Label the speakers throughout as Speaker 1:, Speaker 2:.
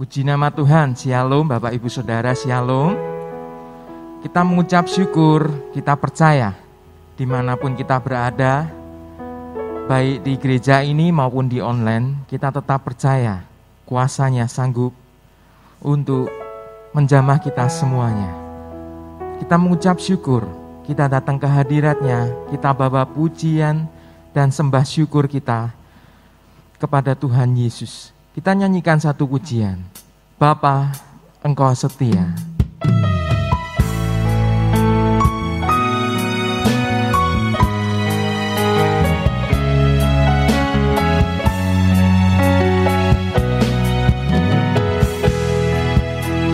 Speaker 1: Puji nama Tuhan, Shalom Bapak Ibu Saudara, Shalom. Kita mengucap syukur, kita percaya dimanapun kita berada, baik di gereja ini maupun di online, kita tetap percaya kuasanya sanggup untuk menjamah kita semuanya. Kita mengucap syukur, kita datang ke hadiratnya, kita bawa pujian dan sembah syukur kita kepada Tuhan Yesus. Kita nyanyikan satu pujian. Bapa, Engkau setia.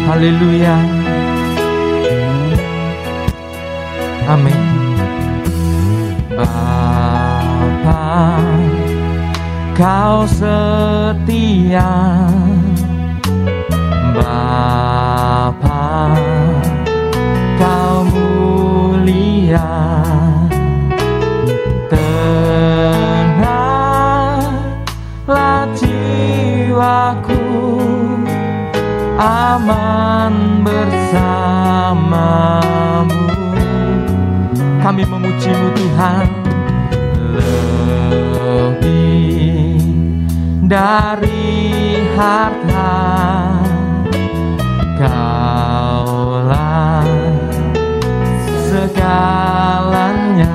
Speaker 1: Haleluya. Amin. Bapa, Kau setia, Bapa, Kau mulia, tenanglah jiwaku, aman bersamamu. Kami memuji-Mu Tuhan, lebih dari harta, Kaulah segalanya.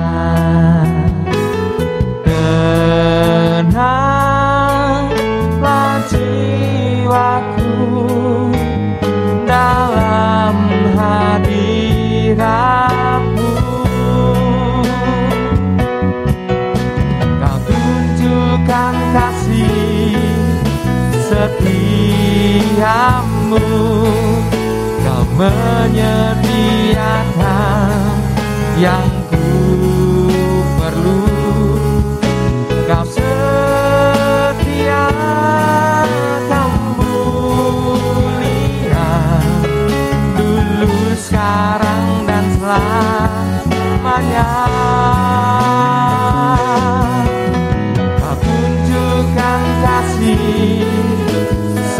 Speaker 1: Tenanglah jiwaku dalam hadirat-Mu. Kau tunjukkan kasih setiamu, Kau menyediakan yang ku perlu. Kau setia, Kau mulia, dulu, sekarang, dan selamanya. Kau tunjukkan kasih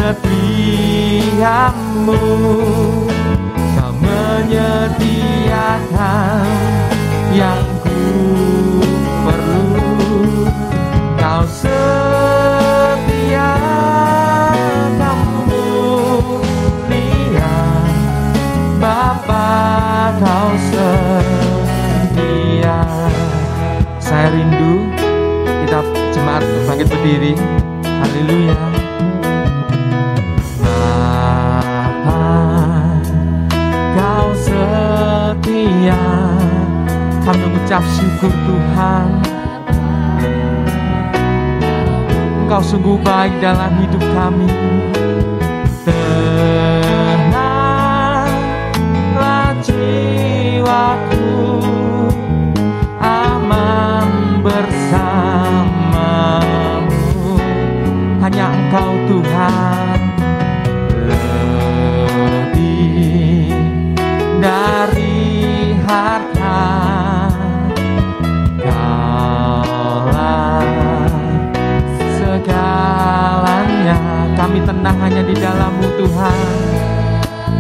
Speaker 1: setiamu, Kau menyediakan yang ku perlu. Kau setia, Kau mulia, Bapa, Kau setia. Saya rindu kita jemaat bangkit berdiri. Haleluya. Setia, kami mengucap syukur Tuhan. Engkau sungguh baik dalam hidup kami. Tenanglah jiwaku, aman bersamamu. Hanya Engkau Tuhan, lebih dari harta, Kaulah segalanya. Kami tenang hanya di dalam-Mu Tuhan.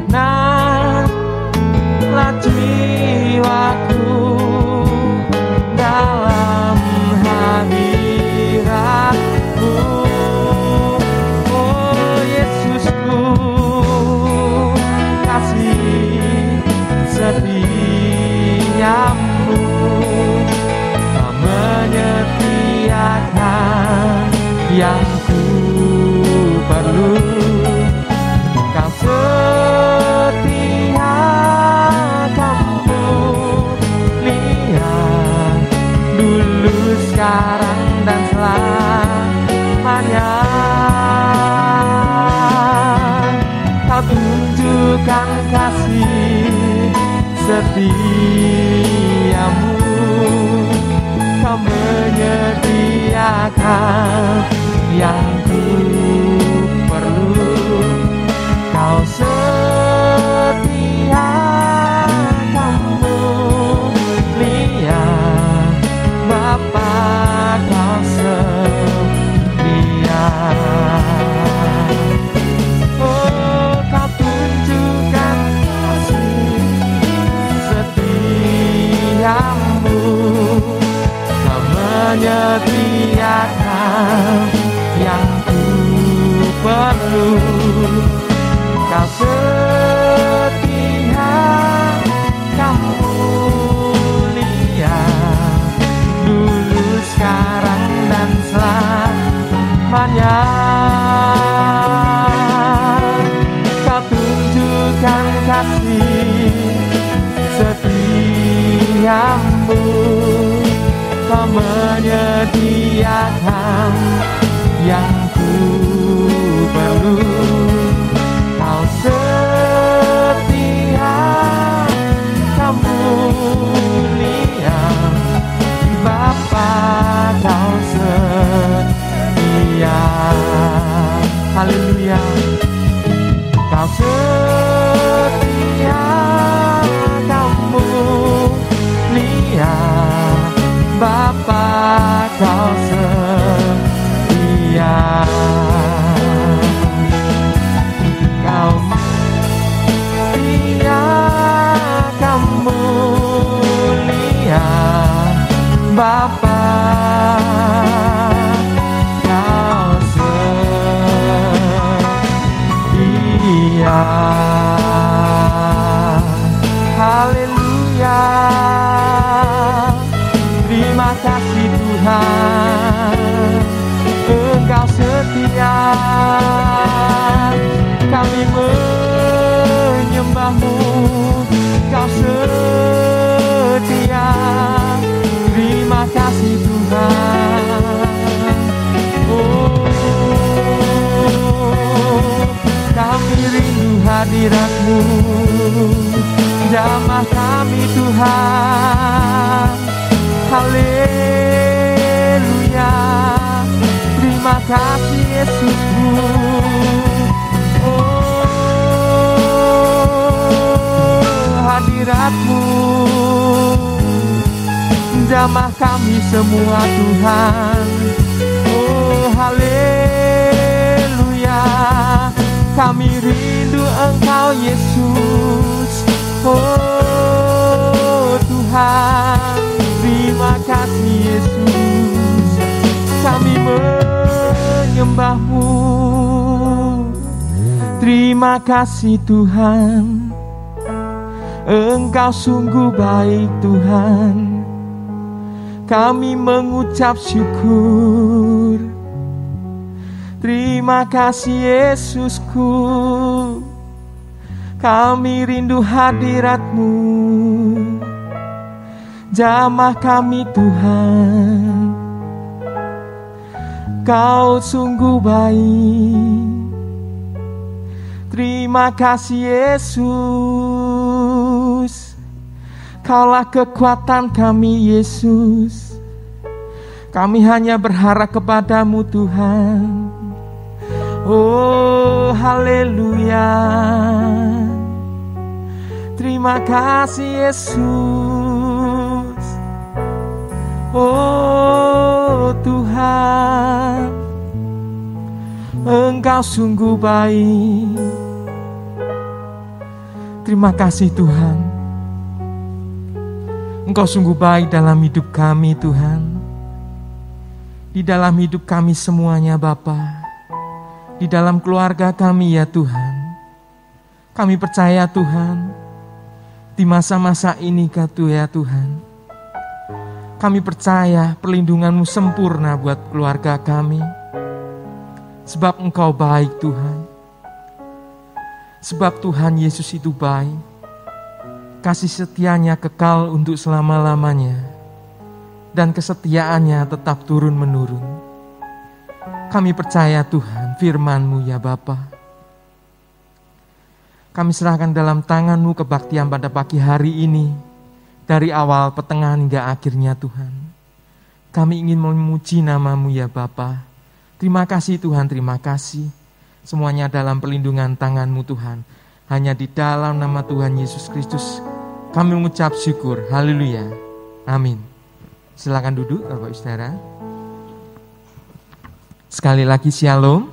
Speaker 1: Tenanglah jiwaku dalam hadirat-Mu. Oh Yesusku, kasih setiamu, Kau menyediakan yang ku perlu. Kau setia, Kau mulia, dulu, sekarang, dan selamanya. Kau tunjukkan kasih setiamu, Kau menyediakan yang ku perlu. Kau setia, Kau mulia, Bapa, Kau setia. Oh menyediakan yang ku perlu. Kau setia, Kau mulia, dulu, sekarang, dan selamanya. Kau tunjukkan kasih setiamu, Kau menyediakan yang ku perlu. Kau setia, Kau mulia, Bapa, Kau setia. Haleluya. Kau setia, Kau mulia, Bapa, Kau setia. Kau setia, Kau mulia, Bapa, Kau setia. Haleluya. Terima kasih Tuhan, Engkau setia. Kami menyembah-Mu, Kau setia. Terima kasih Tuhan. Oh, kami rindu hadirat-Mu, jamah kami Tuhan. Haleluya. Terima kasih Yesusku. Oh, hadirat-Mu jamah kami semua Tuhan. Oh, haleluya. Kami rindu Engkau Yesus. Oh Tuhan, terima kasih Yesus. Kami menyembah-Mu. Terima kasih Tuhan, Engkau sungguh baik Tuhan. Kami mengucap syukur. Terima kasih Yesusku. Kami rindu hadirat-Mu, jamah kami Tuhan. Kau sungguh baik. Terima kasih Yesus. Kaulah kekuatan kami Yesus. Kami hanya berharap kepadamu Tuhan. Oh haleluya. Terima kasih Yesus. Oh Tuhan, Engkau sungguh baik. Terima kasih Tuhan, Engkau sungguh baik dalam hidup kami Tuhan. Di dalam hidup kami semuanya Bapa. Di dalam keluarga kami ya Tuhan. Kami percaya Tuhan, di masa-masa ini ya Tuhan, kami percaya perlindungan-Mu sempurna buat keluarga kami. Sebab Engkau baik Tuhan. Sebab Tuhan Yesus itu baik. Kasih setianya kekal untuk selama-lamanya. Dan kesetiaannya tetap turun-menurun. Kami percaya Tuhan firman-Mu ya Bapa. Kami serahkan dalam tangan-Mu kebaktian pada pagi hari ini. Dari awal, pertengahan hingga akhirnya Tuhan. Kami ingin memuji nama-Mu ya Bapa. Terima kasih Tuhan, terima kasih. Semuanya dalam perlindungan tangan-Mu Tuhan. Hanya di dalam nama Tuhan Yesus Kristus kami mengucap syukur. Haleluya. Amin. Silakan duduk Bapak Saudara. Sekali lagi shalom.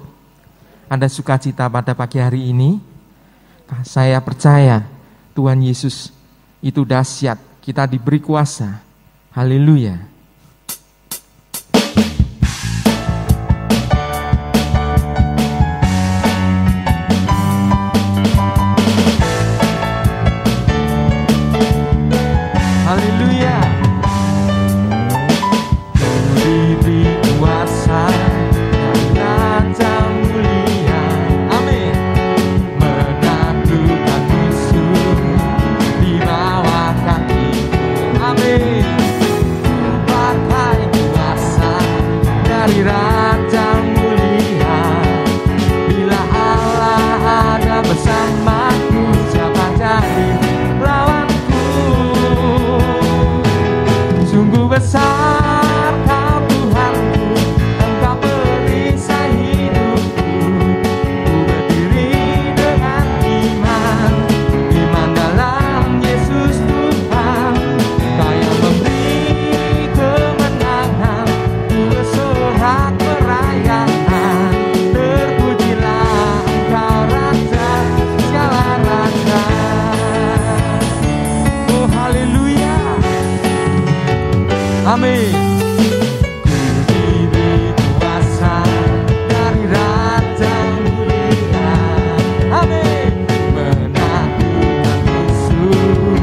Speaker 1: Ada sukacita pada pagi hari ini. Saya percaya Tuhan Yesus itu dahsyat. Kita diberi kuasa. Haleluya. dari Raja mulia. Bila Allah ada bersamaku, siapa jadi lawanku? Sungguh besar Kau Tuhanku, Engkau perisai hidupku. Ku berdiri dengan iman, iman dalam Yesus Tuhan. Kau yang memberi kemenangan, ku bersorak perayaan. Terpujilah Engkau Raja segala raja. Oh haleluya, amin. Ku diberi kuasa dari Raja mulia, amin. Menaklukkan musuh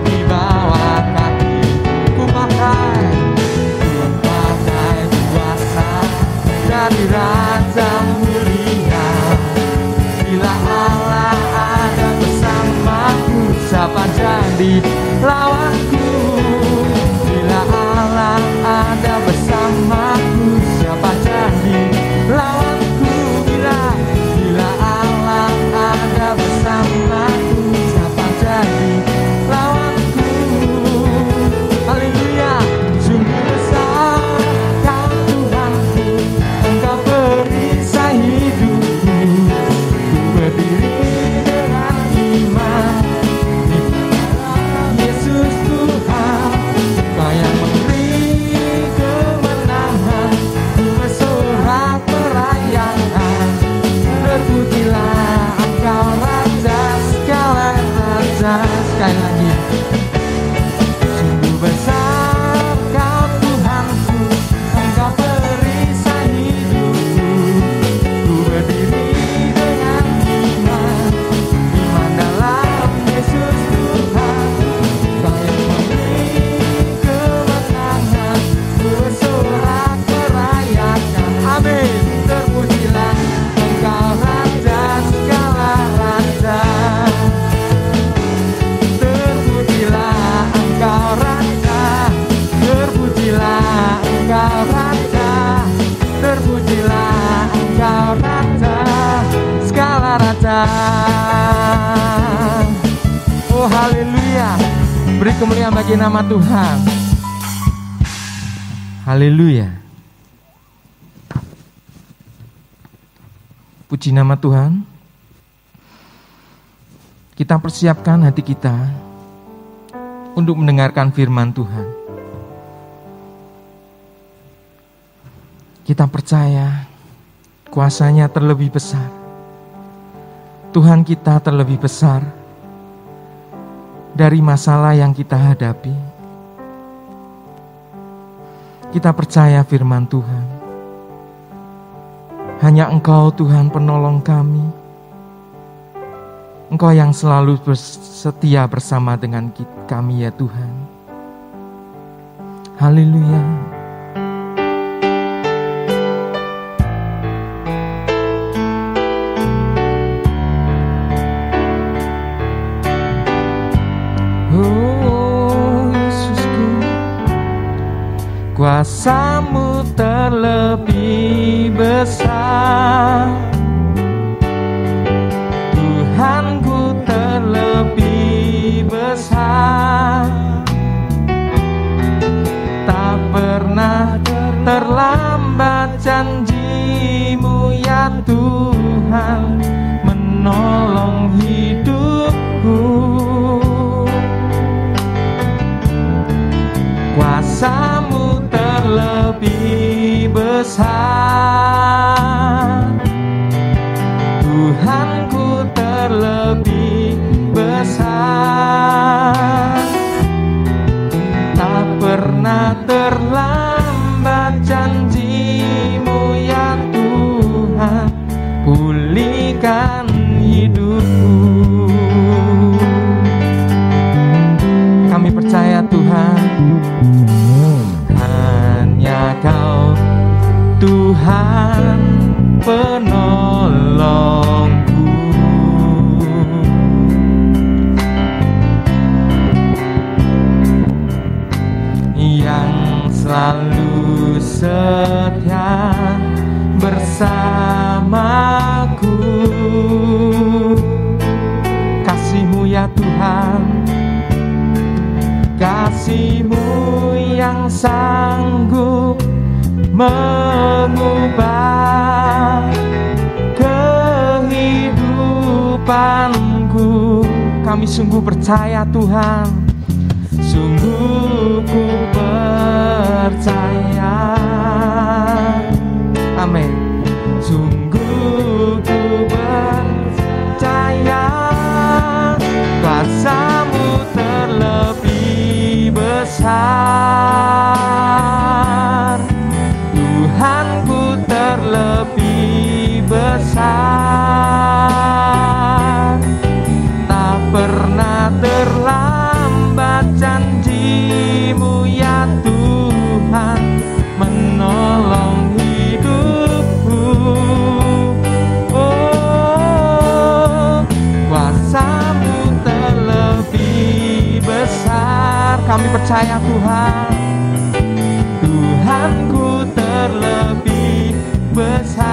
Speaker 1: di bawah kaki. Ku pakai kuasa dari Raja mulia. Bila Allah ada bersamaku, siapa jadi lawanku? Bila Allah ada bersamaku, siapa jadi lawanku? Bila Allah ada bersamaku, siapa jadi lawanku? Haleluya. Sungguh besar Kau Tuhanku, Engkau perisai hidupku. Ku berdiri dengan iman, Yesus Tuhan. Kau yang memberi kemenangan, ku bersorak perayaan. Terpujilah Engkau Raja segala raja. Sekali lagi. Sungguh besar Kau Tuhanku, Engkau perisai hidupku. Ku berdiri dengan iman, iman dalam Yesus Tuhan. Kau yang memberi kemenangan, ku bersorak perayaan. Amin. Terpujilah Engkau Raja segala raja. Terpujilah Engkau Raja, terpujilah Engkau Raja, terpujilah Engkau Raja segala raja. Oh haleluya, beri kemuliaan bagi nama Tuhan. Haleluya. Puji nama Tuhan. Kita persiapkan hati kita untuk mendengarkan firman Tuhan. Kita percaya kuasa-Nya terlebih besar. Tuhan kita terlebih besar dari masalah yang kita hadapi. Kita percaya firman Tuhan. Hanya Engkau Tuhan penolong kami. Engkau yang selalu setia bersama dengan kami ya Tuhan. Haleluya. Oh Yesusku, kuasa-Mu terlebih besar. Tuhanku terlebih besar. Tak pernah terlambat janji-Mu ya Tuhan, menolong hidupku. Kuasa-Mu terlebih besar. Tuhanku terlebih besar. Tak pernah terlambat janji-Mu ya Tuhan, pulihkan hidupku. Kami percaya Tuhan, hanya Kau Tuhan penolongku. Yang selalu setia bersamaku. Kasih-Mu ya Tuhan, Kasih-Mu yang sanggup mengubah kehidupanku. Kami sungguh percaya Tuhan, sungguh ku percaya. Amin. Sungguh ku percaya kuasa-Mu terlebih besar, Tuhanku terlebih besar. Tak pernah terlambat janji-Mu ya Tuhan menolong hidupku. Oh, kuasa-Mu terlebih besar. Kami percaya Tuhan, Tuhanku terlebih besar.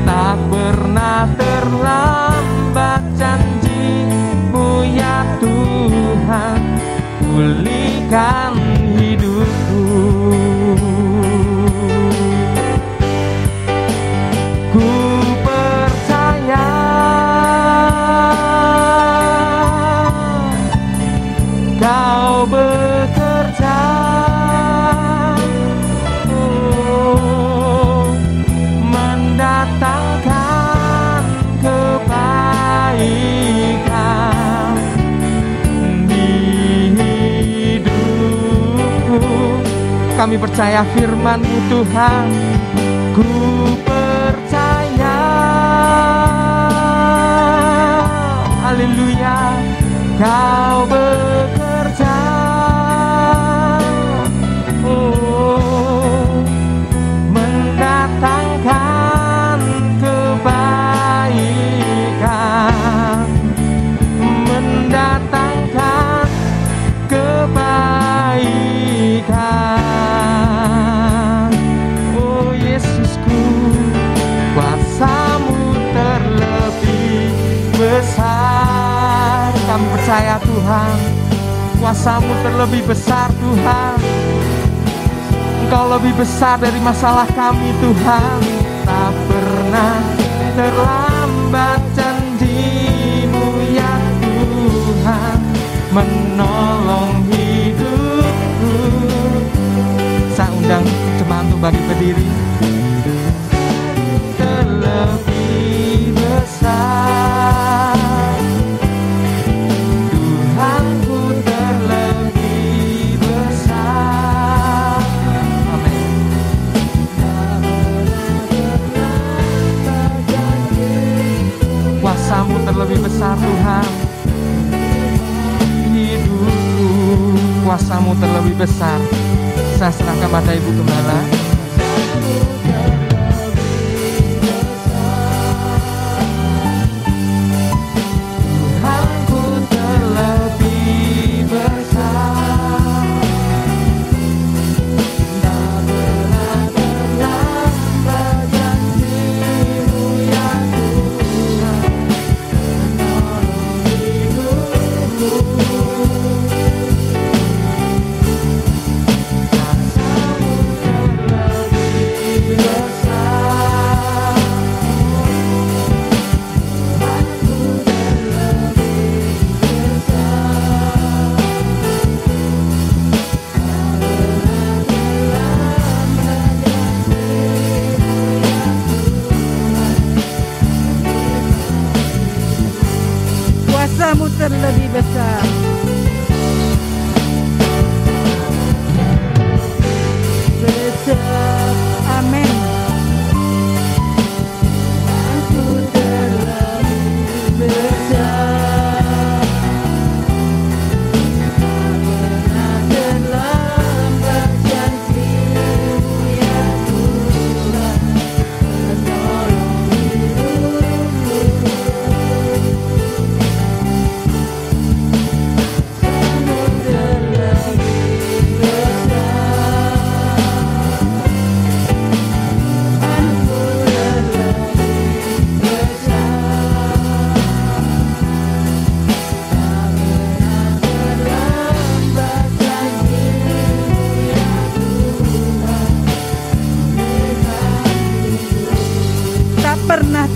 Speaker 1: Tak pernah terlambat janji-Mu ya Tuhan, pulihkan hidupku. Ku percaya Kau bekerja, mendatangkan kebaikan di hidupku. Kami percaya firman-Mu Tuhan, ku percaya. Haleluya, Kau bekerja, oh, mendatangkan kebaikan, mendatangkan kebaikan. Oh Yesusku, kuasa-Mu terlebih besar. Kami percaya Tuhan, kuasa-Mu terlebih besar Tuhan. Engkau lebih besar dari masalah kami Tuhan. Tak pernah terlambat janji-Mu ya Tuhan menolong hidupku. Saya undang jemaat untuk bagi berdiri. Terlebih besar, Tuhanku terlebih besar. Amin. Kuasa-Mu terlebih besar Tuhan. Hidupku, kuasa-Mu terlebih besar. Saya serahkan pada Ibu Gembala.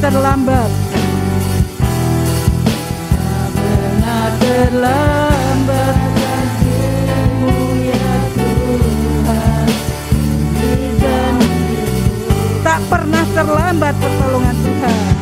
Speaker 2: terlambat. Tak pernah terlambat bagimu ya Tuhan. Tak pernah terlambat pertolongan Tuhan.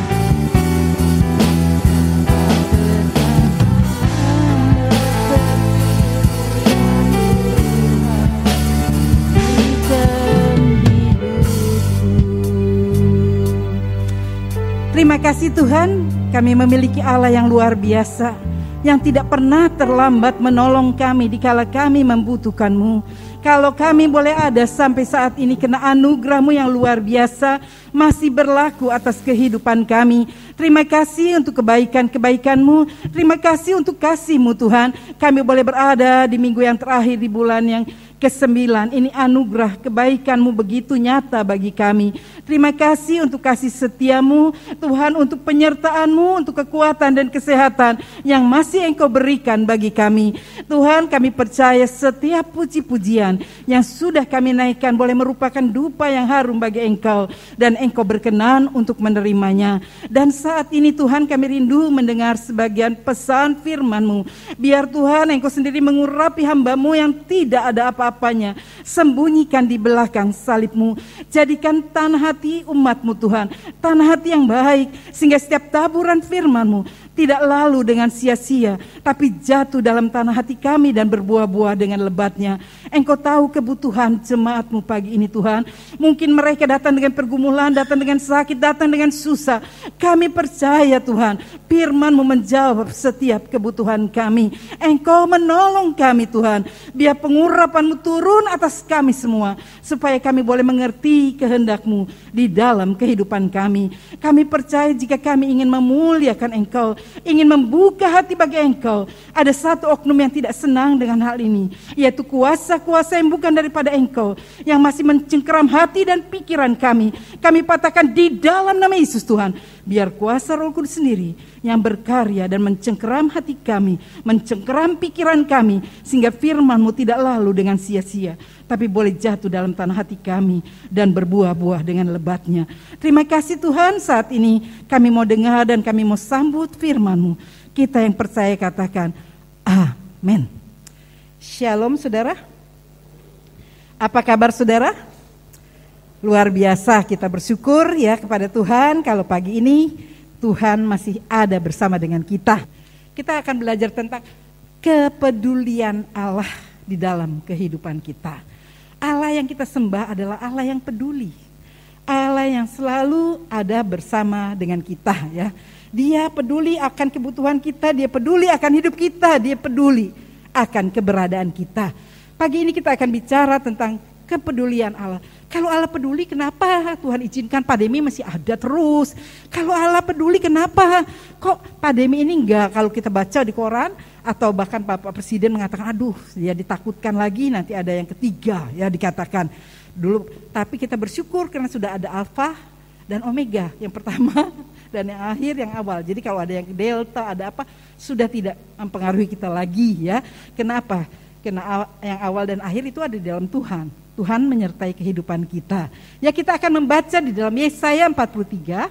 Speaker 2: Terima kasih Tuhan, kami memiliki Allah yang luar biasa, yang tidak pernah terlambat menolong kami dikala kami membutuhkan-Mu. Kalau kami boleh ada sampai saat ini kena anugerah-Mu yang luar biasa, masih berlaku atas kehidupan kami. Terima kasih untuk kebaikan-kebaikan-Mu, terima kasih untuk kasih-Mu Tuhan. Kami boleh berada di minggu yang terakhir di bulan yang ke-9. Ini anugerah kebaikan-Mu begitu nyata bagi kami. Terima kasih untuk kasih setia-Mu Tuhan, untuk penyertaan-Mu, untuk kekuatan dan kesehatan yang masih Engkau berikan bagi kami. Tuhan, kami percaya setiap puji-pujian yang sudah kami naikkan boleh merupakan dupa yang harum bagi Engkau, dan Engkau berkenan untuk menerimanya. Dan saat ini Tuhan, kami rindu mendengar sebagian pesan firman-Mu. Biar Tuhan Engkau sendiri mengurapi hamba-Mu yang tidak ada apa-apanya, sembunyikan di belakang salib-Mu. Jadikan tanah hati umat-Mu Tuhan, tanah hati yang baik, sehingga setiap taburan firman-Mu tidak lalu dengan sia-sia, tapi jatuh dalam tanah hati kami dan berbuah-buah dengan lebatnya. Engkau tahu kebutuhan jemaat-Mu pagi ini Tuhan. Mungkin mereka datang dengan pergumulan, datang dengan sakit, datang dengan susah. Kami percaya Tuhan, firman-Mu menjawab setiap kebutuhan kami. Engkau menolong kami Tuhan. Biar pengurapan-Mu turun atas kami semua, supaya kami boleh mengerti kehendak-Mu di dalam kehidupan kami. Kami percaya jika kami ingin memuliakan Engkau, ingin membuka hati bagi Engkau, ada satu oknum yang tidak senang dengan hal ini, yaitu kuasa-kuasa yang bukan daripada Engkau, yang masih mencengkeram hati dan pikiran kami. Kami patahkan di dalam nama Yesus Tuhan. Biar kuasa Roh Kudus sendiri yang berkarya dan mencengkeram hati kami, mencengkeram pikiran kami, sehingga firman-Mu tidak lalu dengan sia-sia, tapi boleh jatuh dalam tanah hati kami dan berbuah-buah dengan lebatnya. Terima kasih Tuhan, saat ini kami mau dengar dan kami mau sambut firman-Mu. Kita yang percaya katakan amin. Shalom saudara. Apa kabar saudara? Luar biasa, kita bersyukur ya kepada Tuhan kalau pagi ini Tuhan masih ada bersama dengan kita. Kita akan belajar tentang kepedulian Allah di dalam kehidupan kita. Allah yang kita sembah adalah Allah yang peduli. Allah yang selalu ada bersama dengan kita ya. Dia peduli akan kebutuhan kita, dia peduli akan hidup kita, dia peduli akan keberadaan kita. Pagi ini kita akan bicara tentang kepedulian Allah. Kalau Allah peduli, kenapa Tuhan izinkan pandemi masih ada terus? Kalau Allah peduli, kenapa kok pandemi ini enggak? Kalau kita baca di koran atau bahkan Bapak Presiden mengatakan, aduh, ya ditakutkan lagi nanti ada yang ketiga, ya dikatakan dulu. Tapi kita bersyukur karena sudah ada Alfa dan Omega, yang pertama dan yang akhir, yang awal. Jadi kalau ada yang Delta, ada apa, sudah tidak mempengaruhi kita lagi, ya. Kenapa? Karena yang awal dan akhir itu ada di dalam Tuhan. Tuhan menyertai kehidupan kita. Ya, kita akan membaca di dalam Yesaya 43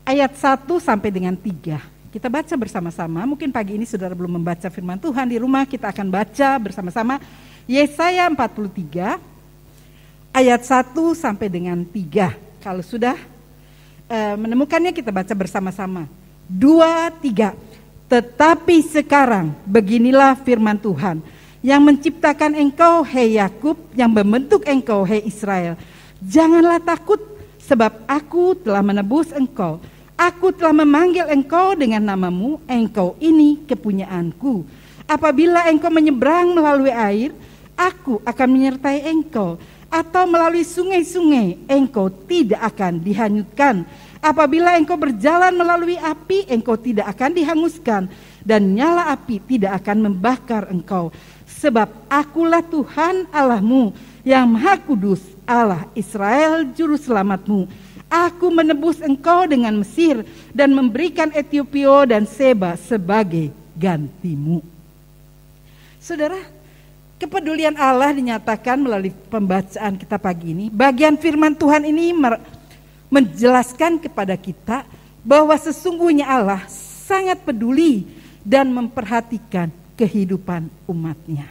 Speaker 2: ayat 1 sampai dengan 3. Kita baca bersama-sama. Mungkin pagi ini saudara belum membaca firman Tuhan di rumah, kita akan baca bersama-sama Yesaya 43 ayat 1 sampai dengan 3. Kalau sudah menemukannya, kita baca bersama-sama. 2, 3. Tetapi sekarang beginilah firman Tuhan, yang menciptakan engkau, hei Yakub, yang membentuk engkau, hei Israel. Janganlah takut, sebab aku telah menebus engkau. Aku telah memanggil engkau dengan namamu, engkau ini kepunyaanku. Apabila engkau menyeberang melalui air, aku akan menyertai engkau. Atau melalui sungai-sungai, engkau tidak akan dihanyutkan. Apabila engkau berjalan melalui api, engkau tidak akan dihanguskan. Dan nyala api tidak akan membakar engkau. Sebab akulah Tuhan Allahmu yang Maha Kudus, Allah Israel Juru Selamatmu. Aku menebus engkau dengan Mesir dan memberikan Etiopia dan Seba sebagai gantimu. Saudara, kepedulian Allah dinyatakan melalui pembacaan kita pagi ini. Bagian firman Tuhan ini menjelaskan kepada kita bahwa sesungguhnya Allah sangat peduli dan memperhatikan kehidupan umatnya.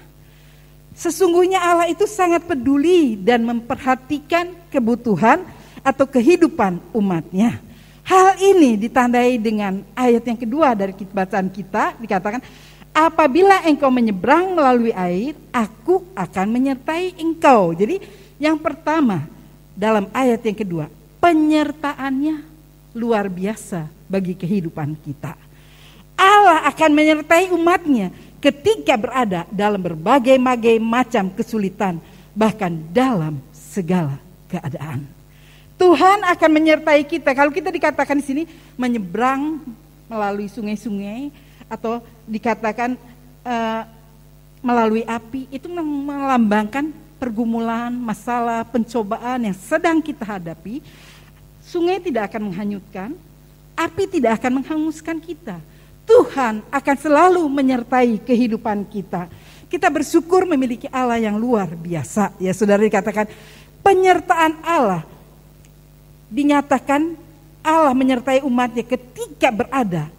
Speaker 2: Sesungguhnya Allah itu sangat peduli dan memperhatikan kebutuhan atau kehidupan umatnya. Hal ini ditandai dengan ayat yang kedua dari bacaan kita, dikatakan, apabila engkau menyeberang melalui air, aku akan menyertai engkau. Jadi yang pertama dalam ayat yang kedua, penyertaannya luar biasa bagi kehidupan kita. Allah akan menyertai umatnya ketika berada dalam berbagai macam kesulitan, bahkan dalam segala keadaan. Tuhan akan menyertai kita. Kalau kita dikatakan di sini menyeberang melalui sungai-sungai atau dikatakan melalui api, itu melambangkan pergumulan, masalah, pencobaan yang sedang kita hadapi. Sungai tidak akan menghanyutkan, api tidak akan menghanguskan kita. Tuhan akan selalu menyertai kehidupan kita. Kita bersyukur memiliki Allah yang luar biasa. Ya saudara, dikatakan penyertaan Allah. Dinyatakan Allah menyertai umatnya ketika berada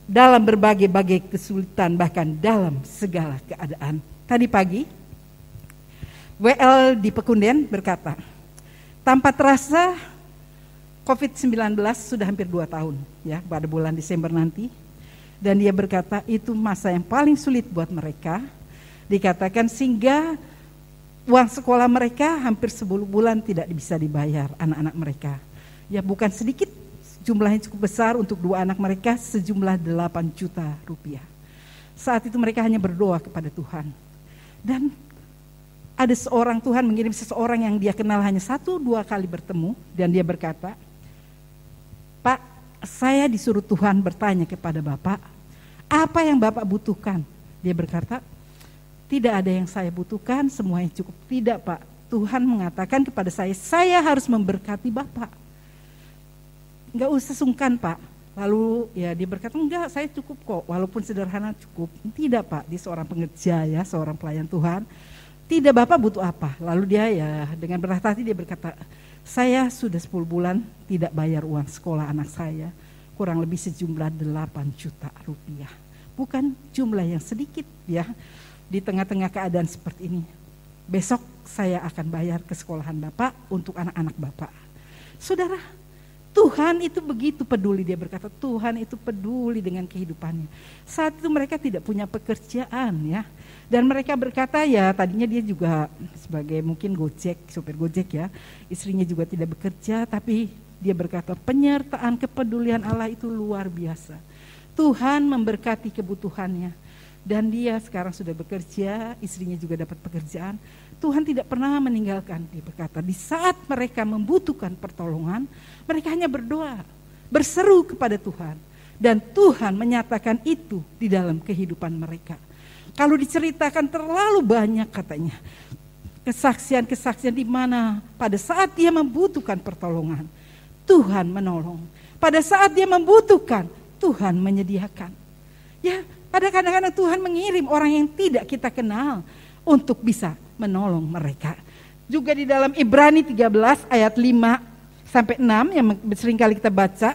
Speaker 2: dalam berbagai kesulitan, bahkan dalam segala keadaan. Tadi pagi WL di Pekunden berkata, tanpa terasa COVID-19 sudah hampir 2 tahun ya, pada bulan Desember nanti. Dan dia berkata itu masa yang paling sulit buat mereka. Dikatakan sehingga uang sekolah mereka hampir 10 bulan tidak bisa dibayar anak-anak mereka. Ya bukan sedikit, jumlahnya cukup besar untuk 2 anak mereka, sejumlah 8 juta rupiah. Saat itu mereka hanya berdoa kepada Tuhan. Dan ada seorang, Tuhan mengirim seseorang yang dia kenal hanya 1-2 kali bertemu. Dan dia berkata, Pak, saya disuruh Tuhan bertanya kepada Bapak, apa yang Bapak butuhkan? Dia berkata, tidak ada yang saya butuhkan, semuanya cukup. Tidak Pak, Tuhan mengatakan kepada saya harus memberkati Bapak. Enggak usah sungkan Pak. Lalu ya dia berkata, enggak, saya cukup kok, walaupun sederhana cukup. Tidak Pak, dia seorang pengerja ya, seorang pelayan Tuhan. Tidak, Bapak butuh apa? Lalu dia ya dengan berat hati dia berkata, saya sudah 10 bulan tidak bayar uang sekolah anak saya, kurang lebih sejumlah 8 juta rupiah. Bukan jumlah yang sedikit ya. Di tengah-tengah keadaan seperti ini, besok saya akan bayar ke sekolahan Bapak untuk anak-anak Bapak. Saudara, Tuhan itu begitu peduli, dia berkata Tuhan itu peduli dengan kehidupannya. Saat itu mereka tidak punya pekerjaan ya. Dan mereka berkata ya tadinya dia juga sebagai mungkin Gojek, sopir Gojek ya. Istrinya juga tidak bekerja, tapi dia berkata penyertaan kepedulian Allah itu luar biasa. Tuhan memberkati kebutuhannya. Dan dia sekarang sudah bekerja, istrinya juga dapat pekerjaan. Tuhan tidak pernah meninggalkan, dia berkata. Di saat mereka membutuhkan pertolongan, mereka hanya berdoa, berseru kepada Tuhan. Dan Tuhan menyatakan itu di dalam kehidupan mereka. Kalau diceritakan terlalu banyak katanya. Kesaksian-kesaksian di mana pada saat dia membutuhkan pertolongan, Tuhan menolong. Pada saat dia membutuhkan, Tuhan menyediakan. Ya, pada kadang-kadang Tuhan mengirim orang yang tidak kita kenal untuk bisa menolong mereka. Juga di dalam Ibrani 13 ayat 5-6 yang seringkali kita baca,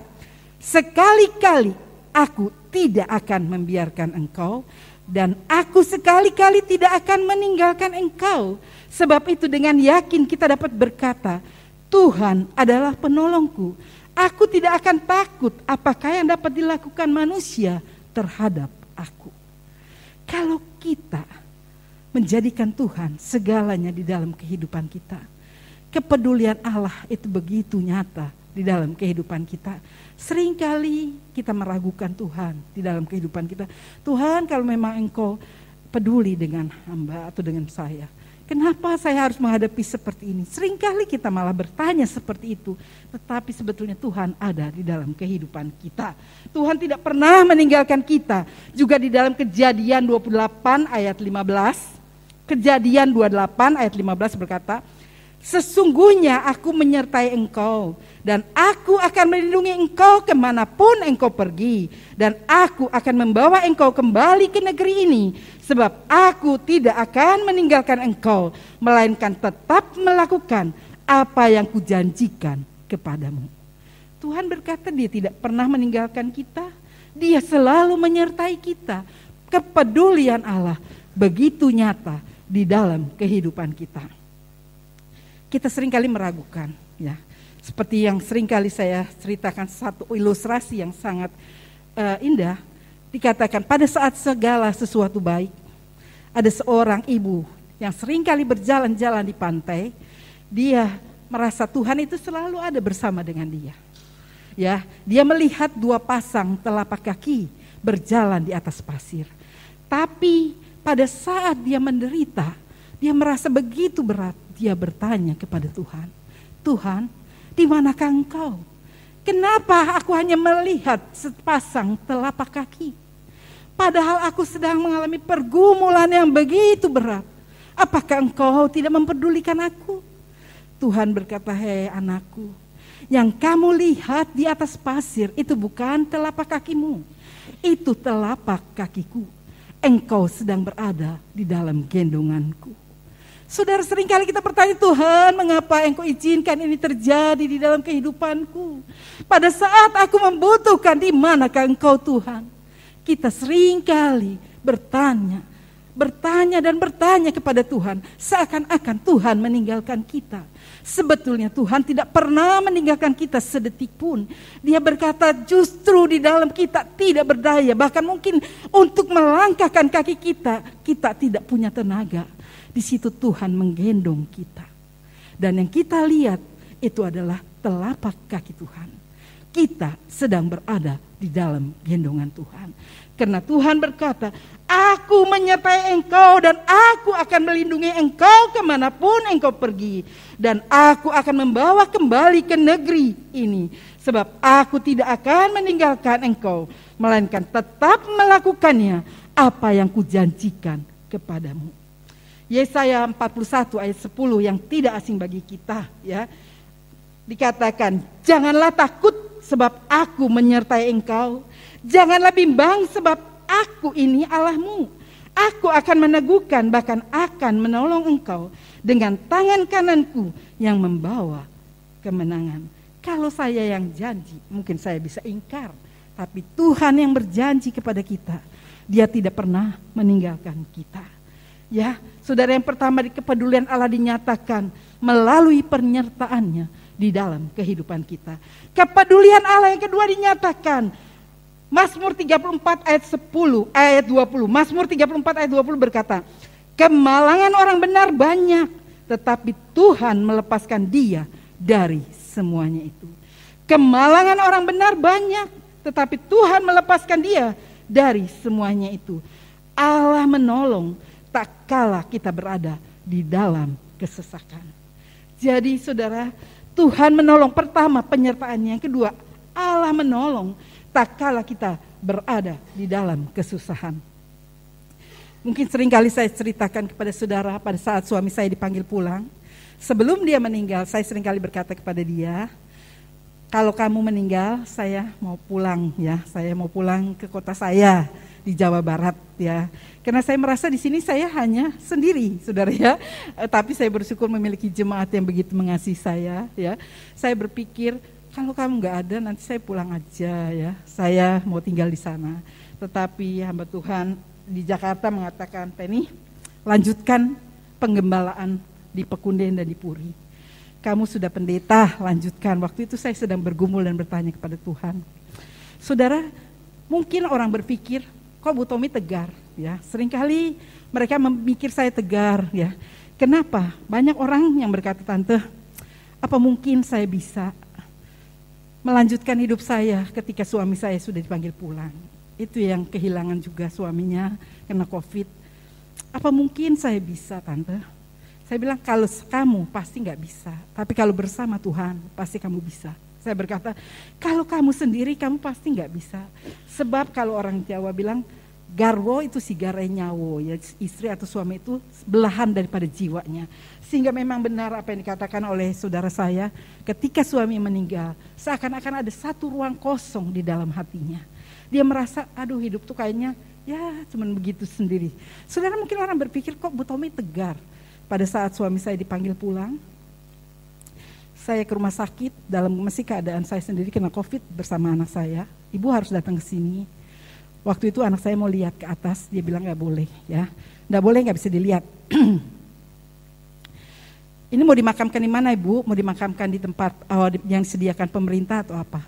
Speaker 2: sekali-kali aku tidak akan membiarkan engkau dan aku sekali-kali tidak akan meninggalkan engkau. Sebab itu dengan yakin kita dapat berkata, Tuhan adalah penolongku. Aku tidak akan takut apakah yang dapat dilakukan manusia terhadap aku. Kalau kita menjadikan Tuhan segalanya di dalam kehidupan kita, kepedulian Allah itu begitu nyata di dalam kehidupan kita. Seringkali kita meragukan Tuhan di dalam kehidupan kita. Tuhan, kalau memang Engkau peduli dengan hamba atau dengan saya, kenapa saya harus menghadapi seperti ini? Seringkali kita malah bertanya seperti itu. Tetapi sebetulnya Tuhan ada di dalam kehidupan kita. Tuhan tidak pernah meninggalkan kita. Juga di dalam Kejadian 28 ayat 15. Kejadian 28 ayat 15 berkata, sesungguhnya aku menyertai engkau dan aku akan melindungi engkau kemanapun engkau pergi. Dan aku akan membawa engkau kembali ke negeri ini. Sebab aku tidak akan meninggalkan engkau, melainkan tetap melakukan apa yang kujanjikan kepadamu. Tuhan berkata dia tidak pernah meninggalkan kita. Dia selalu menyertai kita. Kepedulian Allah begitu nyata di dalam kehidupan kita. Kita seringkali meragukan, ya. Seperti yang seringkali saya ceritakan satu ilustrasi yang sangat indah. Dikatakan pada saat segala sesuatu baik, ada seorang ibu yang seringkali berjalan-jalan di pantai. Dia merasa Tuhan itu selalu ada bersama dengan dia. Ya, dia melihat dua pasang telapak kaki berjalan di atas pasir. Tapi pada saat dia menderita, dia merasa begitu berat. Dia bertanya kepada Tuhan, Tuhan, di manakah Engkau? Kenapa aku hanya melihat sepasang telapak kaki? Padahal aku sedang mengalami pergumulan yang begitu berat. Apakah Engkau tidak mempedulikan aku? Tuhan berkata, hei anakku, yang kamu lihat di atas pasir itu bukan telapak kakimu, itu telapak kakiku. Engkau sedang berada di dalam gendonganku. Saudara, seringkali kita bertanya, Tuhan, mengapa Engkau izinkan ini terjadi di dalam kehidupanku? Pada saat aku membutuhkan, di manakah Engkau Tuhan? Kita seringkali bertanya dan bertanya kepada Tuhan, seakan-akan Tuhan meninggalkan kita. Sebetulnya Tuhan tidak pernah meninggalkan kita sedetik pun. Dia berkata justru di dalam kita tidak berdaya. Bahkan mungkin untuk melangkahkan kaki kita tidak punya tenaga. Di situ Tuhan menggendong kita. Dan yang kita lihat itu adalah telapak kaki Tuhan. Kita sedang berada di dalam gendongan Tuhan. Karena Tuhan berkata, aku menyertai engkau dan aku akan melindungi engkau kemanapun engkau pergi. Dan aku akan membawa kembali ke negeri ini. Sebab aku tidak akan meninggalkan engkau. Melainkan tetap melakukannya apa yang kujanjikan kepadamu. Yesaya 41 ayat 10 yang tidak asing bagi kita, ya. Dikatakan, janganlah takut sebab aku menyertai engkau. Janganlah bimbang sebab aku ini Allahmu. Aku akan meneguhkan bahkan akan menolong engkau dengan tangan kananku yang membawa kemenangan. Kalau saya yang janji mungkin saya bisa ingkar. Tapi Tuhan yang berjanji kepada kita, Dia tidak pernah meninggalkan kita. Ya, saudara, yang pertama, kepedulian Allah dinyatakan melalui penyertaannya di dalam kehidupan kita. Kepedulian Allah yang kedua dinyatakan Mazmur 34 ayat 10 ayat 20. Mazmur 34 ayat 20 berkata, kemalangan orang benar banyak, tetapi Tuhan melepaskan dia dari semuanya itu. Kemalangan orang benar banyak, tetapi Tuhan melepaskan dia dari semuanya itu. Allah menolong tak kala kita berada di dalam kesesakan. Jadi saudara, Tuhan menolong, pertama penyertaannya, yang kedua Allah menolong tak kala kita berada di dalam kesusahan. Mungkin seringkali saya ceritakan kepada saudara pada saat suami saya dipanggil pulang. Sebelum dia meninggal, saya seringkali berkata kepada dia, kalau kamu meninggal, saya mau pulang ya. Saya mau pulang ke kota saya di Jawa Barat ya. Karena saya merasa di sini saya hanya sendiri, saudara ya. Tapi saya bersyukur memiliki jemaat yang begitu mengasihi saya ya. Saya berpikir, kalau kamu nggak ada, nanti saya pulang aja ya. Saya mau tinggal di sana. Tetapi hamba Tuhan di Jakarta mengatakan, Penny, lanjutkan penggembalaan di Pekunden dan di Puri. Kamu sudah pendeta, lanjutkan. Waktu itu saya sedang bergumul dan bertanya kepada Tuhan. Saudara, mungkin orang berpikir, kok Bu Tommy tegar? Ya, seringkali mereka memikir saya tegar. Ya, kenapa? Banyak orang yang berkata, Tante, apa mungkin saya bisa melanjutkan hidup saya ketika suami saya sudah dipanggil pulang? Itu yang kehilangan juga suaminya kena COVID. Apa mungkin saya bisa, Tante? Saya bilang, kalau kamu pasti gak bisa. Tapi kalau bersama Tuhan, pasti kamu bisa. Saya berkata, kalau kamu sendiri, kamu pasti gak bisa. Sebab kalau orang Jawa bilang, garwo itu sigare nyawo. Ya, istri atau suami itu belahan daripada jiwanya. Sehingga memang benar apa yang dikatakan oleh saudara saya, ketika suami meninggal, seakan-akan ada satu ruang kosong di dalam hatinya. Dia merasa, aduh hidup tuh kayaknya, ya cuman begitu sendiri. Saudara, mungkin orang berpikir, kok Bu Tommy tegar pada saat suami saya dipanggil pulang. Saya ke rumah sakit dalam masih keadaan saya sendiri kena COVID bersama anak saya. Ibu harus datang ke sini. Waktu itu anak saya mau lihat ke atas, dia bilang nggak boleh ya, nggak boleh, nggak bisa dilihat. Ini mau dimakamkan di mana Ibu? Mau dimakamkan di tempat yang disediakan pemerintah atau apa?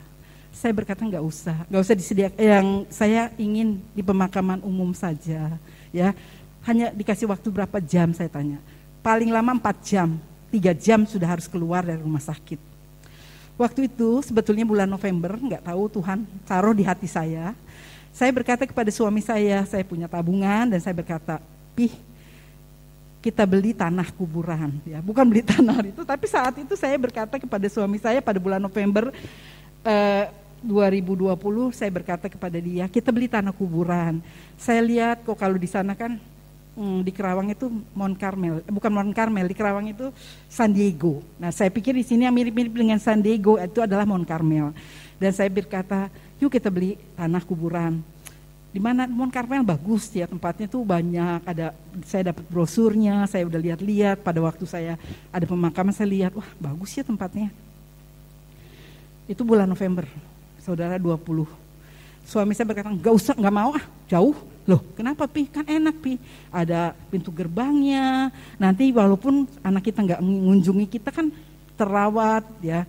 Speaker 2: Saya berkata nggak usah disediakan. Yang saya ingin di pemakaman umum saja, ya. Hanya dikasih waktu berapa jam saya tanya? Paling lama 4 jam, 3 jam sudah harus keluar dari rumah sakit. Waktu itu sebetulnya bulan November, nggak tahu Tuhan taruh di hati saya. Saya berkata kepada suami saya punya tabungan dan saya berkata, Pih, kita beli tanah kuburan, ya, bukan beli tanah itu, tapi saat itu saya berkata kepada suami saya pada bulan November 2020, saya berkata kepada dia, kita beli tanah kuburan. Saya lihat kok kalau di sana kan di Kerawang itu Mount Carmel, bukan Mount Carmel, di Kerawang itu San Diego. Nah, saya pikir di sini yang mirip-mirip dengan San Diego itu adalah Mount Carmel. Dan saya berkata, yuk kita beli tanah kuburan. Di mana Mount Carmel bagus ya, tempatnya tuh banyak, saya dapat brosurnya, saya udah lihat-lihat, pada waktu saya ada pemakaman saya lihat, wah bagus ya tempatnya. Itu bulan November, saudara 20. Suami saya berkata, enggak usah, enggak mau jauh. Loh kenapa Pi? Kan enak Pi, ada pintu gerbangnya, nanti walaupun anak kita enggak mengunjungi kita kan terawat ya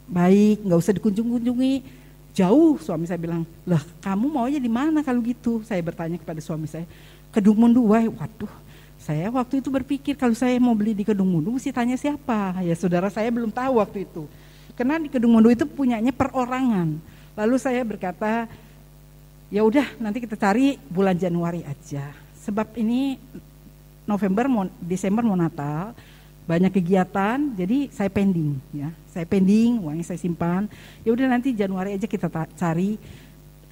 Speaker 2: baik, enggak usah dikunjungi. Jauh, suami saya bilang, lah kamu maunya di mana kalau gitu? Saya bertanya kepada suami saya, Kedung Mundu. Waduh, saya waktu itu berpikir kalau saya mau beli di Kedung Mundu mesti tanya siapa? Ya saudara, saya belum tahu waktu itu. Karena di Kedung Mundu itu punyanya perorangan. Lalu saya berkata, ya udah nanti kita cari bulan Januari aja. Sebab ini Desember mau Natal, banyak kegiatan, jadi saya pending ya. Saya pending, uangnya saya simpan. Ya udah nanti Januari aja kita cari,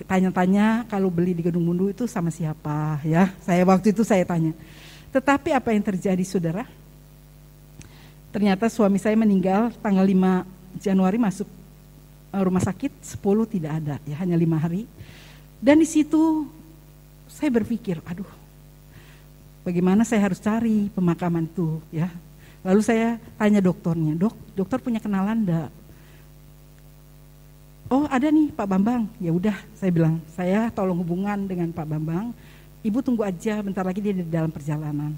Speaker 2: tanya-tanya kalau beli di Kedung Mundu itu sama siapa ya. Waktu itu saya tanya. Tetapi apa yang terjadi saudara? Ternyata suami saya meninggal tanggal 5 Januari masuk rumah sakit, 10 tidak ada ya, hanya 5 hari. Dan di situ saya berpikir, aduh, bagaimana saya harus cari pemakaman itu ya. Lalu saya tanya dokternya, dokter punya kenalan enggak? Oh ada nih Pak Bambang. Ya udah, saya bilang, saya tolong hubungan dengan Pak Bambang. Ibu tunggu aja, bentar lagi dia di dalam perjalanan.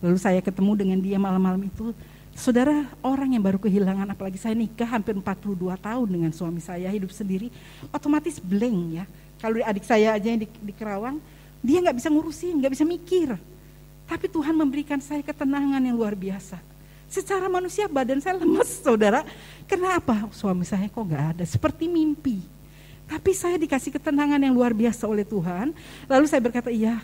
Speaker 2: Lalu saya ketemu dengan dia malam-malam itu. Saudara, orang yang baru kehilangan, apalagi saya nikah hampir 42 tahun dengan suami saya, hidup sendiri, otomatis blank ya. Kalau adik saya aja yang di Kerawang, dia nggak bisa ngurusin, nggak bisa mikir. Tapi Tuhan memberikan saya ketenangan yang luar biasa. Secara manusia badan saya lemes saudara. Kenapa? Suami saya kok gak ada, seperti mimpi. Tapi saya dikasih ketenangan yang luar biasa oleh Tuhan. Lalu saya berkata iya,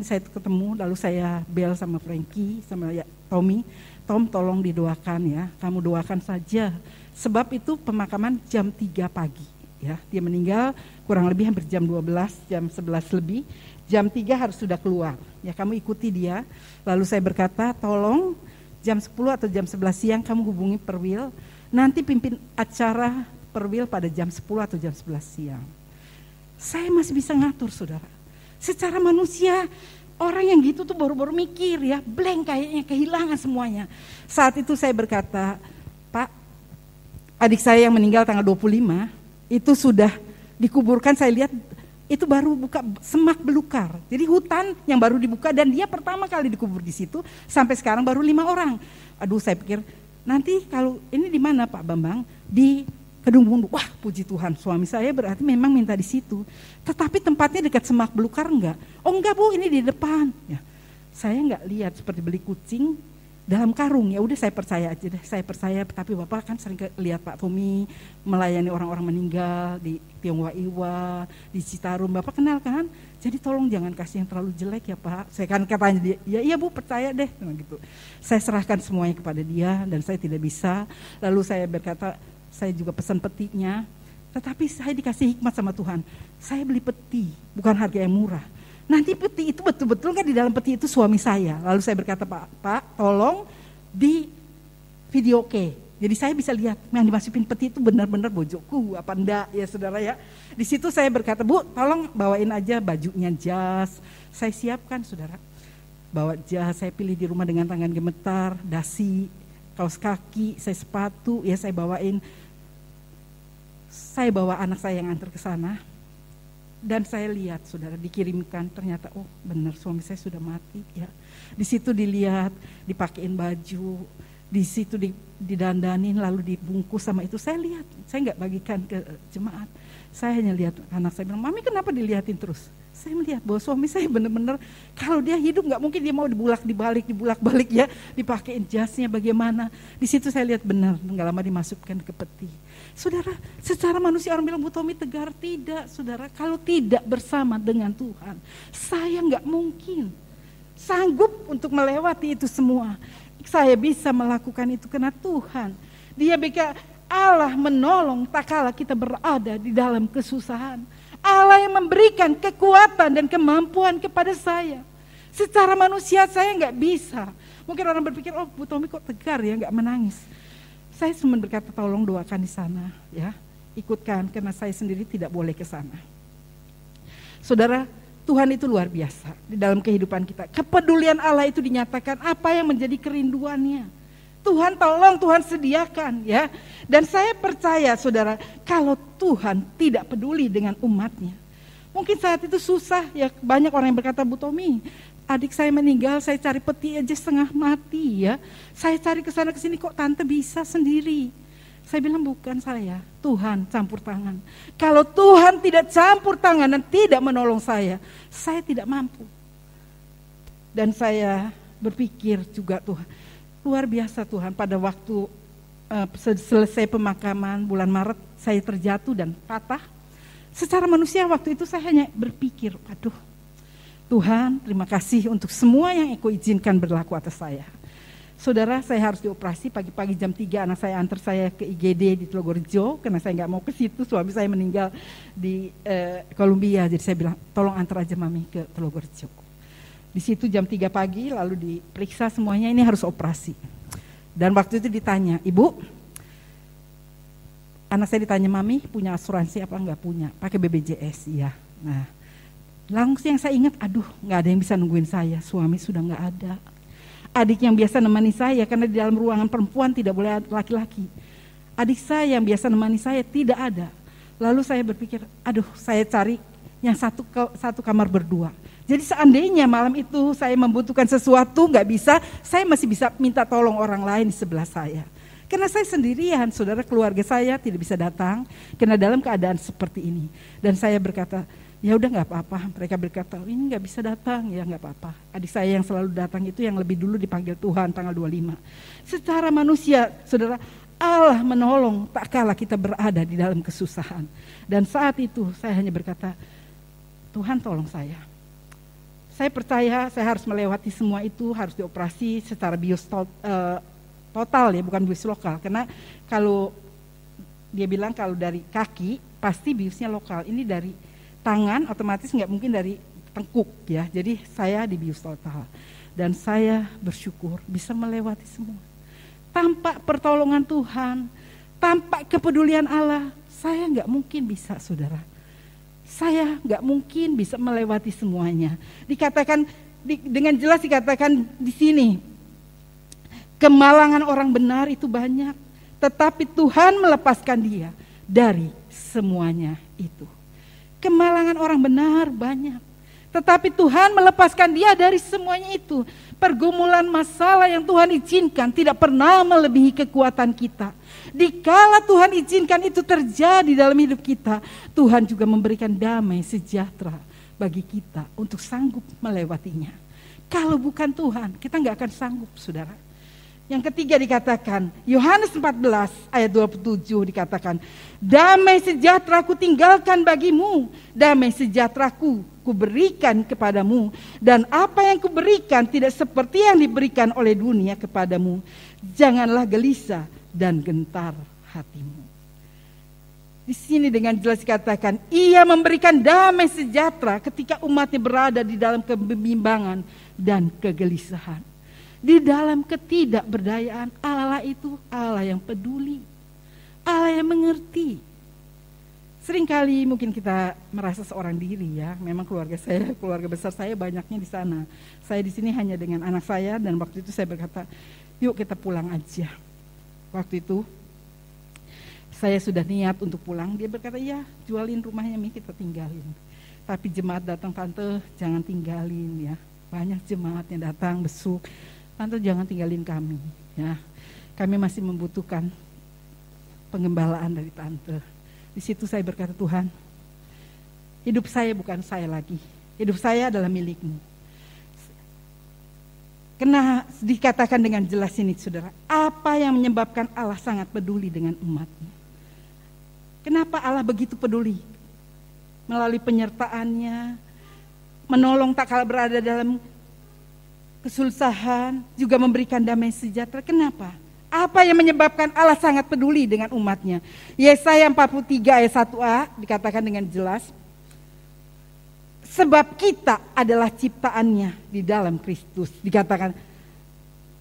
Speaker 2: saya ketemu. Lalu saya bel sama Frankie, sama Tommy. Tom tolong didoakan ya, kamu doakan saja. Sebab itu pemakaman jam 3 pagi. Ya, dia meninggal kurang lebih hampir jam 12, jam 11 lebih. Jam 3 harus sudah keluar, ya kamu ikuti dia. Lalu saya berkata, tolong jam 10 atau jam 11 siang kamu hubungi Perwil. Nanti pimpin acara Perwil pada jam 10 atau jam 11 siang. Saya masih bisa ngatur saudara. Secara manusia, orang yang gitu tuh baru-baru mikir ya, blank kayaknya, kehilangan semuanya. Saat itu saya berkata, Pak, adik saya yang meninggal tanggal 25, itu sudah dikuburkan, saya lihat itu baru buka semak belukar. Jadi hutan yang baru dibuka dan dia pertama kali dikubur di situ, sampai sekarang baru 5 orang. Aduh, saya pikir nanti kalau ini di mana Pak Bambang? Di Kedung Mundu. Wah, puji Tuhan, suami saya berarti memang minta di situ. Tetapi tempatnya dekat semak belukar enggak? Oh enggak Bu, ini di depan. Ya, saya enggak lihat seperti beli kucing dalam karung. Ya udah saya percaya aja deh, saya percaya. Tapi Bapak kan sering lihat Pak Tommy melayani orang-orang meninggal di Tionghoa Iwa, di Citarum, Bapak kenal kan? Jadi tolong jangan kasih yang terlalu jelek ya Pak. Saya kan katanya dia, ya iya Bu percaya deh, gitu. Saya serahkan semuanya kepada dia dan saya tidak bisa. Lalu saya berkata, saya juga pesan petinya, tetapi saya dikasih hikmat sama Tuhan. Saya beli peti, bukan harga yang murah. Nanti peti itu betul-betul kan di dalam peti itu suami saya. Lalu saya berkata, Pak, tolong di video oke. Jadi saya bisa lihat yang dimasukin peti itu benar-benar bojokku apa enggak ya saudara ya. Di situ saya berkata, Bu, tolong bawain aja bajunya, jas. Saya siapkan saudara. Bawa jas, saya pilih di rumah dengan tangan gemetar, dasi. kaos kaki, saya sepatu, ya saya bawain. Saya bawa anak saya yang antar ke sana. Dan saya lihat, saudara, dikirimkan, ternyata oh benar suami saya sudah mati. Ya, di situ dilihat, dipakein baju, di situ didandanin, lalu dibungkus sama itu. Saya lihat, saya nggak bagikan ke jemaat. Saya hanya lihat anak saya bilang, Mami kenapa dilihatin terus? Saya melihat bahwa suami saya benar-benar kalau dia hidup nggak mungkin dia mau dibulak-balik ya, dipakein jasnya bagaimana. Di situ saya lihat benar, nggak lama dimasukkan ke peti. Saudara, secara manusia orang bilang Bu Tommy tegar, tidak saudara. Kalau tidak bersama dengan Tuhan, saya nggak mungkin sanggup untuk melewati itu semua. Saya bisa melakukan itu karena Tuhan. Dia berikan Allah menolong tak kala kita berada di dalam kesusahan. Allah yang memberikan kekuatan dan kemampuan kepada saya. Secara manusia saya nggak bisa. Mungkin orang berpikir, oh Bu Tommy kok tegar ya, nggak menangis. Saya cuma berkata tolong doakan di sana, ya, ikutkan karena saya sendiri tidak boleh ke sana. Saudara, Tuhan itu luar biasa di dalam kehidupan kita. Kepedulian Allah itu dinyatakan apa yang menjadi kerinduannya. Tuhan tolong, Tuhan sediakan, ya. Dan saya percaya saudara, kalau Tuhan tidak peduli dengan umatnya, mungkin saat itu susah ya. Banyak orang yang berkata, Bu Tommy, adik saya meninggal, saya cari peti aja setengah mati ya. Saya cari ke sana ke sini kok tante bisa sendiri. Saya bilang bukan saya, Tuhan campur tangan. Kalau Tuhan tidak campur tangan dan tidak menolong saya tidak mampu. Dan saya berpikir juga Tuhan, luar biasa Tuhan, pada waktu selesai pemakaman bulan Maret saya terjatuh dan patah. Secara manusia waktu itu saya hanya berpikir, aduh Tuhan terima kasih untuk semua yang Engkau izinkan berlaku atas saya. Saudara, saya harus dioperasi pagi-pagi jam 3, anak saya antar saya ke IGD di Telogorjo karena saya nggak mau ke situ, suami saya meninggal di Kolombia, jadi saya bilang tolong antar aja Mami ke Telogorjo. Di situ jam 3 pagi lalu diperiksa semuanya, ini harus operasi. Dan waktu itu ditanya, Ibu, anak saya ditanya, Mami punya asuransi apa enggak? Punya, pakai BPJS, iya. Nah, langsung yang saya ingat, aduh nggak ada yang bisa nungguin saya, suami sudah nggak ada. Adik yang biasa nemani saya, karena di dalam ruangan perempuan tidak boleh laki-laki. Adik saya yang biasa nemani saya tidak ada. Lalu saya berpikir, aduh saya cari yang satu kamar berdua. Jadi seandainya malam itu saya membutuhkan sesuatu nggak bisa, saya masih bisa minta tolong orang lain di sebelah saya. Karena saya sendirian, saudara, keluarga saya tidak bisa datang karena dalam keadaan seperti ini. Dan saya berkata, ya udah nggak apa-apa. Mereka berkata, ini nggak bisa datang, ya nggak apa-apa. Adik saya yang selalu datang itu yang lebih dulu dipanggil Tuhan tanggal 25. Secara manusia, saudara, Allah menolong tak kala kita berada di dalam kesusahan. Dan saat itu saya hanya berkata, Tuhan tolong saya. Saya percaya saya harus melewati semua itu, harus dioperasi secara bios total ya, bukan bios lokal. Karena kalau dia bilang kalau dari kaki pasti biosnya lokal, ini dari tangan otomatis nggak mungkin dari tengkuk ya. Jadi saya di bios total dan saya bersyukur bisa melewati semua. Tanpa pertolongan Tuhan, tanpa kepedulian Allah, saya nggak mungkin bisa, saudara. Saya nggak mungkin bisa melewati semuanya. Dikatakan dengan jelas dikatakan di sini, kemalangan orang benar itu banyak, tetapi Tuhan melepaskan dia dari semuanya itu. Kemalangan orang benar banyak, tetapi Tuhan melepaskan dia dari semuanya itu. Pergumulan masalah yang Tuhan izinkan tidak pernah melebihi kekuatan kita. Dikala Tuhan izinkan itu terjadi dalam hidup kita, Tuhan juga memberikan damai sejahtera bagi kita untuk sanggup melewatinya. Kalau bukan Tuhan, kita nggak akan sanggup, saudara. Yang ketiga dikatakan, Yohanes 14 ayat 27 dikatakan, damai sejahtera ku tinggalkan bagimu, damai sejahtera ku berikan kepadamu, dan apa yang kuberikan tidak seperti yang diberikan oleh dunia kepadamu. Janganlah gelisah dan gentar hatimu. Di sini dengan jelas dikatakan, ia memberikan damai sejahtera ketika umatnya berada di dalam kebimbangan dan kegelisahan. Di dalam ketidakberdayaan, Allah itu Allah yang peduli, Allah yang mengerti. Seringkali mungkin kita merasa seorang diri ya, memang keluarga besar saya banyaknya di sana. Saya di sini hanya dengan anak saya dan waktu itu saya berkata, yuk kita pulang aja. Waktu itu saya sudah niat untuk pulang, dia berkata, ya jualin rumahnya Mi, kita tinggalin. Tapi jemaat datang, tante jangan tinggalin ya. Banyak jemaat yang datang besuk, tante jangan tinggalin kami ya. Kami masih membutuhkan pengembalaan dari tante. Di situ saya berkata, Tuhan, hidup saya bukan saya lagi. Hidup saya adalah milik-Mu. Karena dikatakan dengan jelas ini saudara, apa yang menyebabkan Allah sangat peduli dengan umat-Nya? Kenapa Allah begitu peduli? Melalui penyertaannya, menolong tak kala berada dalam kesusahan, juga memberikan damai sejahtera. Kenapa? Apa yang menyebabkan Allah sangat peduli dengan umat-Nya? Yesaya 43 ayat 1a dikatakan dengan jelas, sebab kita adalah ciptaannya di dalam Kristus. Dikatakan,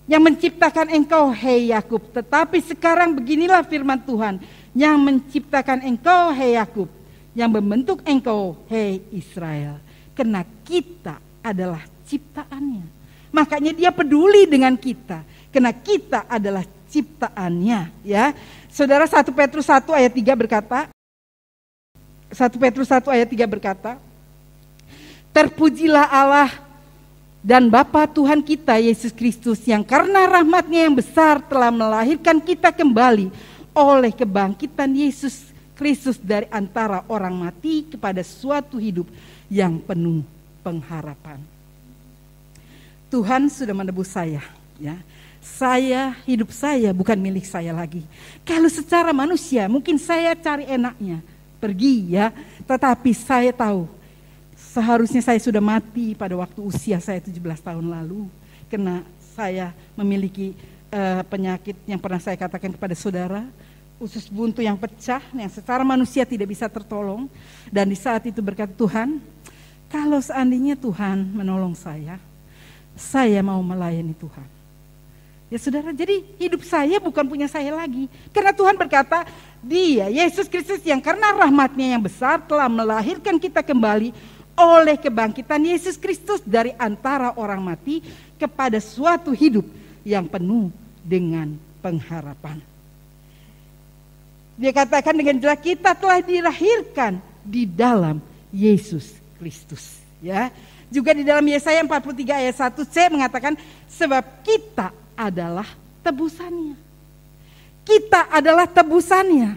Speaker 2: yang menciptakan engkau, hei Yakub. Tetapi sekarang beginilah firman Tuhan, yang menciptakan engkau, hei Yakub, yang membentuk engkau, hei Israel. Karena kita adalah ciptaannya. Makanya dia peduli dengan kita. Karena kita adalah ciptaannya. Ya, saudara, 1 Petrus 1 ayat 3 berkata, 1 Petrus 1 ayat 3 berkata, terpujilah Allah dan Bapa Tuhan kita Yesus Kristus, yang karena rahmat-Nya yang besar telah melahirkan kita kembali oleh kebangkitan Yesus Kristus dari antara orang mati kepada suatu hidup yang penuh pengharapan. Tuhan sudah menebus saya, ya. Hidup saya bukan milik saya lagi. Kalau secara manusia mungkin saya cari enaknya, pergi ya, tetapi saya tahu seharusnya saya sudah mati pada waktu usia saya 17 tahun lalu. Karena saya memiliki penyakit yang pernah saya katakan kepada saudara, usus buntu yang pecah, yang secara manusia tidak bisa tertolong. Dan di saat itu berkata, Tuhan, kalau seandainya Tuhan menolong saya mau melayani Tuhan. Ya saudara, jadi hidup saya bukan punya saya lagi. Karena Tuhan berkata, Dia, Yesus Kristus, yang karena rahmat-Nya yang besar telah melahirkan kita kembali oleh kebangkitan Yesus Kristus dari antara orang mati kepada suatu hidup yang penuh dengan pengharapan. Dia katakan dengan jelas, kita telah dilahirkan di dalam Yesus Kristus. Ya, juga di dalam Yesaya 43 ayat 1c mengatakan, sebab kita adalah tebusannya. Kita adalah tebusannya.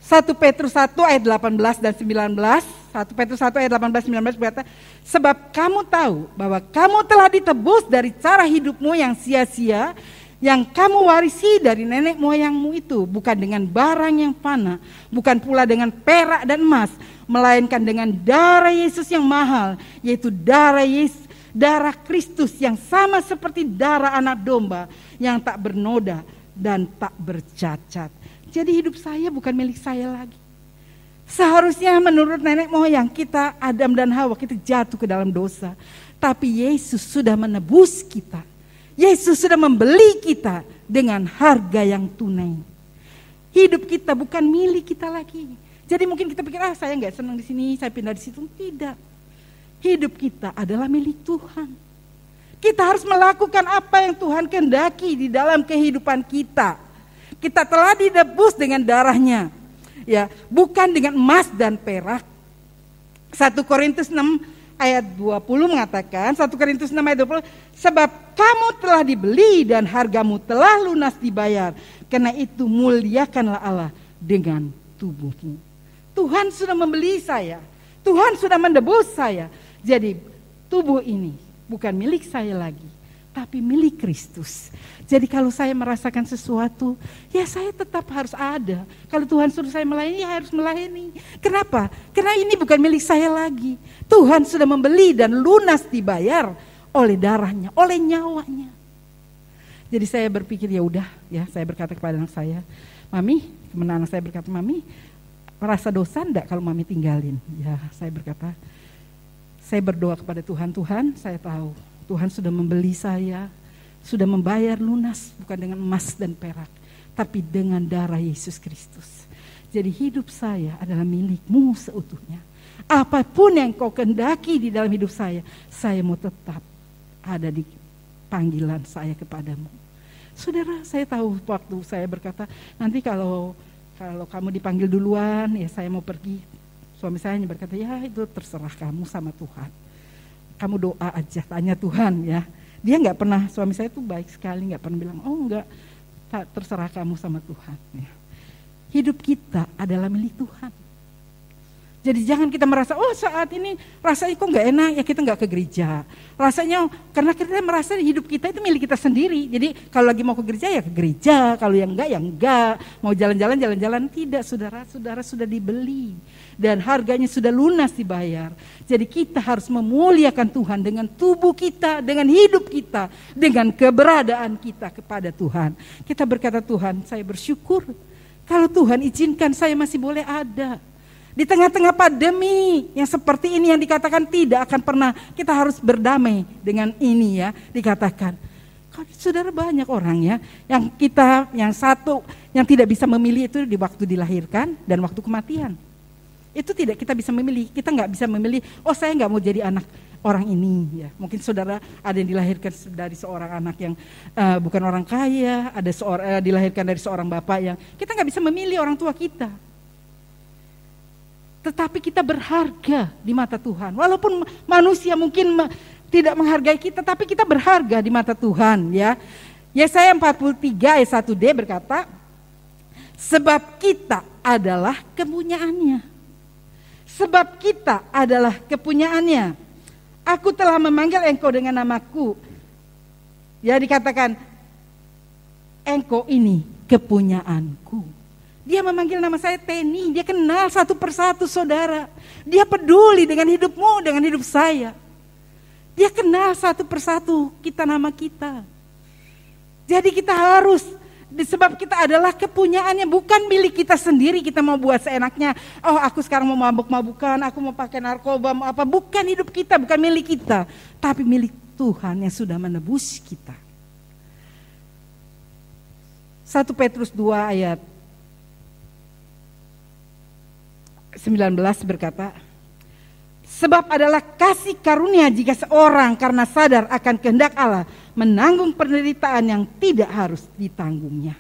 Speaker 2: 1 Petrus 1 ayat 18 dan 19, 1 Petrus 1 ayat 18-19 berkata, sebab kamu tahu bahwa kamu telah ditebus dari cara hidupmu yang sia-sia, yang kamu warisi dari nenek moyangmu itu, bukan dengan barang yang fana, bukan pula dengan perak dan emas, melainkan dengan darah Yesus yang mahal, yaitu darah Kristus yang sama seperti darah anak domba yang tak bernoda dan tak bercacat. Jadi hidup saya bukan milik saya lagi. Seharusnya menurut nenek moyang kita, Adam dan Hawa, kita jatuh ke dalam dosa. Tapi Yesus sudah menebus kita. Yesus sudah membeli kita dengan harga yang tunai. Hidup kita bukan milik kita lagi. Jadi mungkin kita pikir, saya nggak senang di sini, saya pindah di situ. Tidak. Hidup kita adalah milik Tuhan. Kita harus melakukan apa yang Tuhan kehendaki di dalam kehidupan kita. Kita telah ditebus dengan darahnya, ya, bukan dengan emas dan perak. 1 Korintus 6 ayat 20 mengatakan, 1 Korintus 6 ayat 20, sebab kamu telah dibeli dan hargamu telah lunas dibayar. Karena itu muliakanlah Allah dengan tubuhmu. Tuhan sudah membeli saya, Tuhan sudah menebus saya. Jadi tubuh ini bukan milik saya lagi, tapi milik Kristus. Jadi kalau saya merasakan sesuatu, ya saya tetap harus ada. Kalau Tuhan suruh saya melayani, ya harus melayani. Kenapa? Karena ini bukan milik saya lagi. Tuhan sudah membeli dan lunas dibayar oleh darahnya, oleh nyawanya. Jadi saya berpikir, ya udah, ya saya berkata kepada anak saya, Mami, kemudian anak saya berkata, Mami, merasa dosa enggak kalau Mami tinggalin? Ya saya berkata, saya berdoa kepada Tuhan, Tuhan saya tahu Tuhan sudah membeli saya, sudah membayar lunas, bukan dengan emas dan perak, tapi dengan darah Yesus Kristus. Jadi hidup saya adalah milik-Mu seutuhnya. Apapun yang Kau kehendaki di dalam hidup saya mau tetap ada di panggilan saya kepadamu. Saudara, saya tahu waktu saya berkata, nanti kalau kamu dipanggil duluan, ya saya mau pergi. Suami saya hanya berkata, ya itu terserah kamu sama Tuhan. Kamu doa aja, tanya Tuhan ya. Dia nggak pernah, suami saya tuh baik sekali, nggak pernah bilang, oh enggak, terserah kamu sama Tuhan. Ya. Hidup kita adalah milik Tuhan. Jadi jangan kita merasa, oh saat ini rasanya kok nggak enak, ya kita nggak ke gereja. Rasanya, karena kita merasa hidup kita itu milik kita sendiri. Jadi kalau lagi mau ke gereja ya ke gereja, kalau yang enggak ya enggak. Mau jalan-jalan, tidak, saudara-saudara sudah dibeli. Dan harganya sudah lunas dibayar. Jadi kita harus memuliakan Tuhan dengan tubuh kita, dengan hidup kita, dengan keberadaan kita kepada Tuhan. Kita berkata, Tuhan saya bersyukur kalau Tuhan izinkan saya masih boleh ada. Di tengah-tengah pandemi yang seperti ini yang dikatakan tidak akan pernah, kita harus berdamai dengan ini ya, dikatakan. Saudara, banyak orang ya, yang satu yang tidak bisa memilih itu di waktu dilahirkan dan waktu kematian. Itu tidak kita bisa memilih, kita nggak bisa memilih, oh saya nggak mau jadi anak orang ini ya. Mungkin saudara ada yang dilahirkan dari seorang anak yang bukan orang kaya, ada dilahirkan dari seorang bapak yang kita nggak bisa memilih orang tua kita. Tetapi kita berharga di mata Tuhan. Walaupun manusia mungkin tidak menghargai kita, tapi kita berharga di mata Tuhan ya. Yesaya 43 ayat 1D berkata, sebab kita adalah kepunyaannya. Sebab kita adalah kepunyaannya. Aku telah memanggil engkau dengan namaku. Ya, dikatakan, engkau ini kepunyaanku. Dia memanggil nama saya Teni, dia kenal satu persatu saudara. Dia peduli dengan hidupmu, dengan hidup saya. Dia kenal satu persatu kita, nama kita. Jadi kita harus, sebab kita adalah kepunyaannya, bukan milik kita sendiri, kita mau buat seenaknya. Oh aku sekarang mau mabuk-mabukan, aku mau pakai narkoba, mau apa. Bukan hidup kita, bukan milik kita. Tapi milik Tuhan yang sudah menebus kita. 1 Petrus 2 ayat 19 berkata, sebab adalah kasih karunia jika seorang karena sadar akan kehendak Allah menanggung penderitaan yang tidak harus ditanggungnya.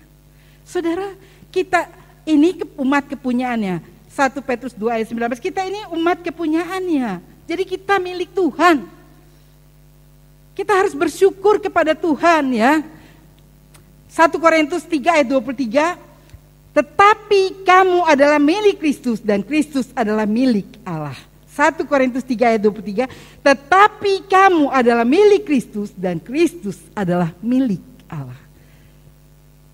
Speaker 2: Saudara, kita ini umat kepunyaannya. 1 Petrus 2 ayat 19, kita ini umat kepunyaannya. Jadi kita milik Tuhan. Kita harus bersyukur kepada Tuhan ya. 1 Korintus 3 ayat 23, tetapi kamu adalah milik Kristus dan Kristus adalah milik Allah. 1 Korintus 3 ayat 23, tetapi kamu adalah milik Kristus dan Kristus adalah milik Allah.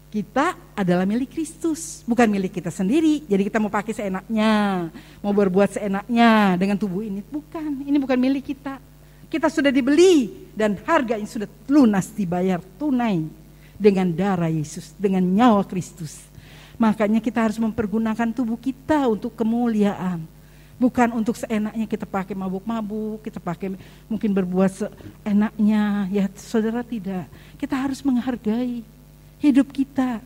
Speaker 2: Kita adalah milik Kristus, bukan milik kita sendiri. Jadi kita mau pakai seenaknya, mau berbuat seenaknya dengan tubuh ini. Bukan, ini bukan milik kita. Kita sudah dibeli dan harganya sudah lunas dibayar tunai dengan darah Yesus, dengan nyawa Kristus. Makanya kita harus mempergunakan tubuh kita untuk kemuliaan. Bukan untuk seenaknya kita pakai mabuk-mabuk, kita pakai mungkin berbuat seenaknya. Ya saudara, tidak. Kita harus menghargai hidup kita.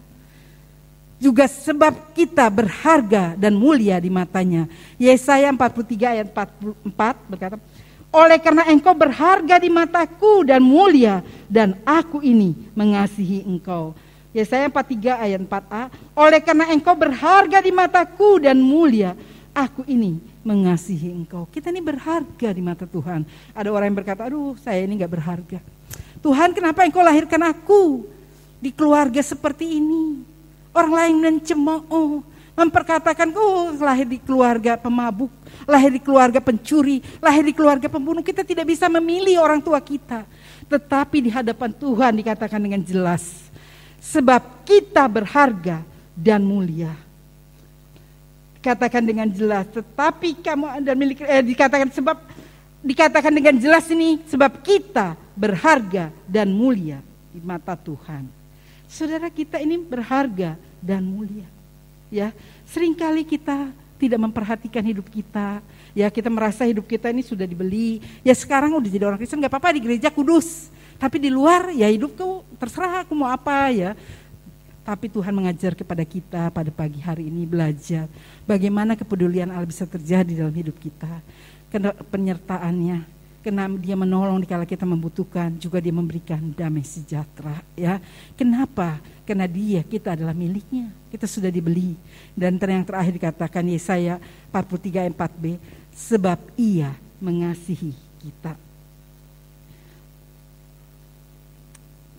Speaker 2: Juga sebab kita berharga dan mulia di matanya. Yesaya 43 ayat 44 berkata, oleh karena engkau berharga di mataku dan mulia, dan aku ini mengasihi engkau. Yesaya 43 ayat 4a, oleh karena engkau berharga di mataku dan mulia, aku ini mengasihi engkau. Kita ini berharga di mata Tuhan. Ada orang yang berkata, aduh saya ini gak berharga. Tuhan, kenapa engkau lahirkan aku di keluarga seperti ini? Orang lain mencemooh, memperkatakan, oh lahir di keluarga pemabuk, lahir di keluarga pencuri, lahir di keluarga pembunuh. Kita tidak bisa memilih orang tua kita. Tetapi di hadapan Tuhan dikatakan dengan jelas, sebab kita berharga dan mulia. Dikatakan dengan jelas, tetapi kamu dan milik, dikatakan dengan jelas ini, sebab kita berharga dan mulia di mata Tuhan. Saudara, kita ini berharga dan mulia. Ya, seringkali kita tidak memperhatikan hidup kita. Ya, kita merasa hidup kita ini sudah dibeli. Ya, sekarang udah jadi orang Kristen, nggak apa-apa di gereja kudus. Tapi di luar ya hidupku terserah aku mau apa ya. Tapi Tuhan mengajar kepada kita pada pagi hari ini belajar bagaimana kepedulian Allah bisa terjadi dalam hidup kita. Penyertaannya Karena dia menolong dikala kita membutuhkan, juga dia memberikan damai sejahtera. Ya, kenapa? Karena kita adalah miliknya. Kita sudah dibeli. Dan yang terakhir dikatakan Yesaya 43 ayat 4b, sebab ia mengasihi kita.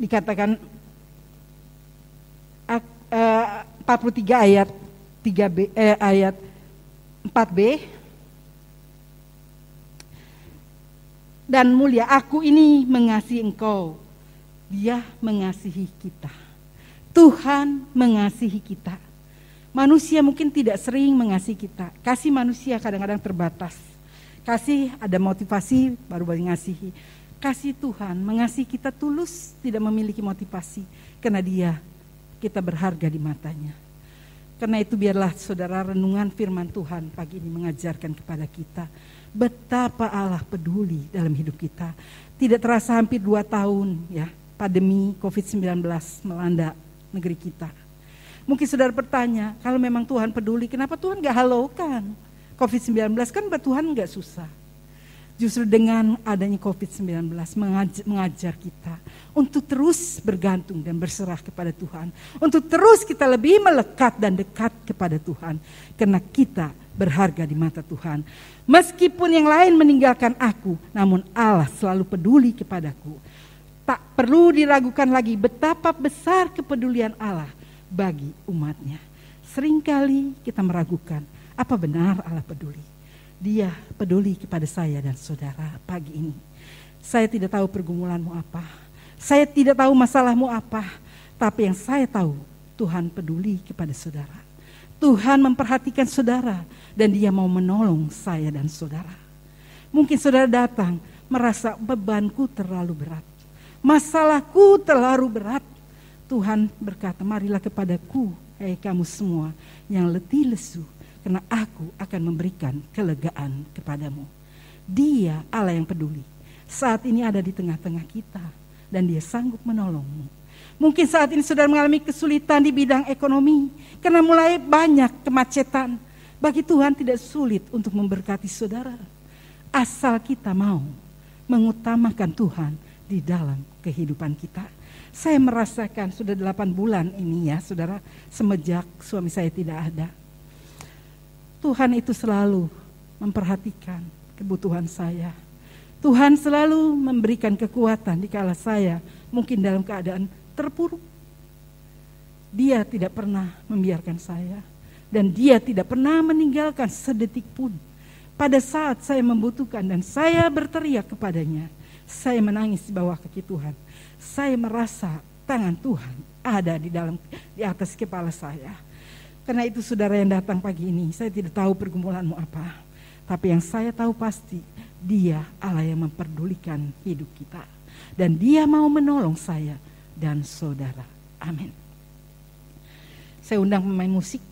Speaker 2: Dikatakan 43 ayat 3b ayat 4b, dan mulia, aku ini mengasihi engkau. Dia mengasihi kita. Tuhan mengasihi kita. Manusia mungkin tidak sering mengasihi kita. Kasih manusia kadang-kadang terbatas. Kasih ada motivasi baru mengasihi. Kasih Tuhan mengasihi kita tulus, tidak memiliki motivasi. Karena kita berharga di matanya. Karena itu biarlah saudara renungan firman Tuhan pagi ini mengajarkan kepada kita betapa Allah peduli dalam hidup kita. Tidak terasa hampir 2 tahun ya, pandemi COVID-19 melanda negeri kita. Mungkin saudara bertanya, kalau memang Tuhan peduli, kenapa Tuhan gak halaukan? COVID-19 kan buat Tuhan gak susah. Justru dengan adanya COVID-19 mengajar kita untuk terus bergantung dan berserah kepada Tuhan. Untuk terus kita lebih melekat dan dekat kepada Tuhan. Karena kita berharga di mata Tuhan. Meskipun yang lain meninggalkan aku, namun Allah selalu peduli kepadaku. Tak perlu diragukan lagi betapa besar kepedulian Allah bagi umatnya. Seringkali kita meragukan, apa benar Allah peduli? Dia peduli kepada saya dan saudara pagi ini. Saya tidak tahu pergumulanmu apa. Saya tidak tahu masalahmu apa. Tapi yang saya tahu, Tuhan peduli kepada saudara. Tuhan memperhatikan saudara dan dia mau menolong saya dan saudara. Mungkin saudara datang merasa bebanku terlalu berat. Masalahku terlalu berat. Tuhan berkata, marilah kepadaku, hai kamu semua yang letih lesu. Karena aku akan memberikan kelegaan kepadamu. Dia Allah yang peduli. Saat ini ada di tengah-tengah kita. Dan dia sanggup menolongmu. Mungkin saat ini saudara mengalami kesulitan di bidang ekonomi. Karena mulai banyak kemacetan. Bagi Tuhan tidak sulit untuk memberkati saudara. Asal kita mau mengutamakan Tuhan di dalam kehidupan kita. Saya merasakan sudah 8 bulan ini ya saudara. Semenjak suami saya tidak ada. Tuhan itu selalu memperhatikan kebutuhan saya. Tuhan selalu memberikan kekuatan dikala saya mungkin dalam keadaan terpuruk. Dia tidak pernah membiarkan saya. Dan dia tidak pernah meninggalkan sedetik pun. Pada saat saya membutuhkan dan saya berteriak kepadanya. Saya menangis di bawah kaki Tuhan. Saya merasa tangan Tuhan ada di atas kepala saya. Karena itu saudara yang datang pagi ini, saya tidak tahu pergumulanmu apa. Tapi yang saya tahu pasti, dia Allah yang memperdulikan hidup kita. Dan dia mau menolong saya dan saudara. Amin. Saya undang pemain musik.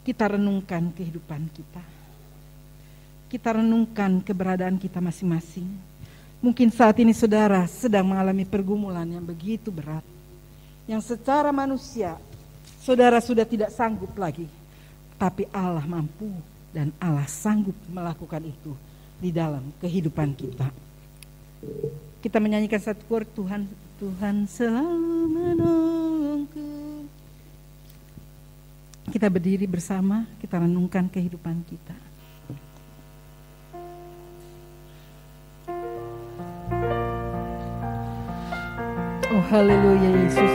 Speaker 2: Kita renungkan kehidupan kita. Kita renungkan keberadaan kita masing-masing. Mungkin saat ini saudara sedang mengalami pergumulan yang begitu berat. Yang secara manusia saudara sudah tidak sanggup lagi. Tapi Allah mampu dan Allah sanggup melakukan itu di dalam kehidupan kita. Kita menyanyikan satu chord, Tuhan selalu menolongku. Kita berdiri bersama, kita renungkan kehidupan kita. Oh haleluya Yesus.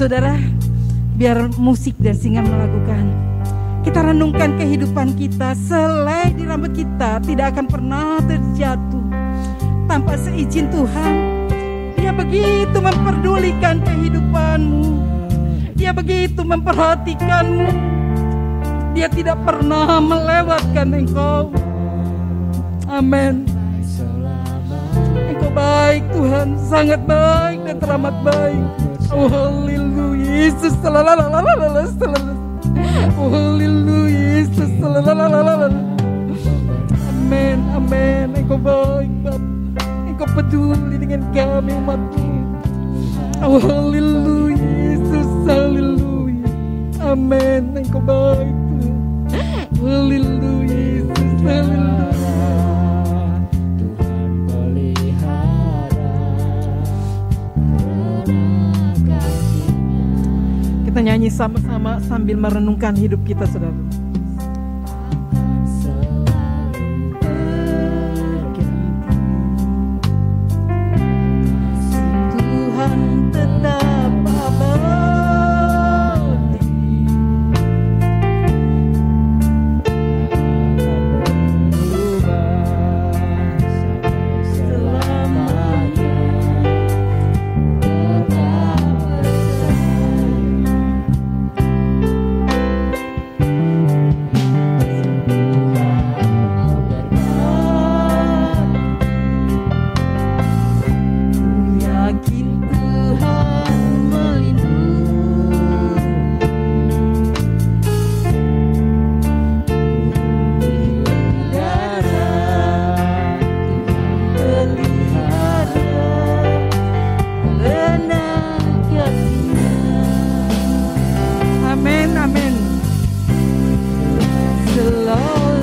Speaker 2: Saudara, biar musik dan singa melakukan, kita renungkan kehidupan kita. Selai di rambut kita tidak akan pernah terjatuh tanpa seizin Tuhan. Dia begitu memperdulikan kehidupanmu, Dia begitu memperhatikanmu, Dia tidak pernah melewatkan engkau. Amin. Engkau baik Tuhan, sangat baik dan teramat baik. Oh haleluya Yesus. Oh haleluya Yesus. Amin, amin. Engkau baik Bapa, Engkau peduli dengan kami umat-Mu. Oh haleluya Yesus, haleluya. Amin. Engkau baik Tuhan. Haleluya Yesus, haleluya. Kita nyanyi sama-sama sambil merenungkan hidup kita, saudara. Tuhan tetap abadi, selamanya.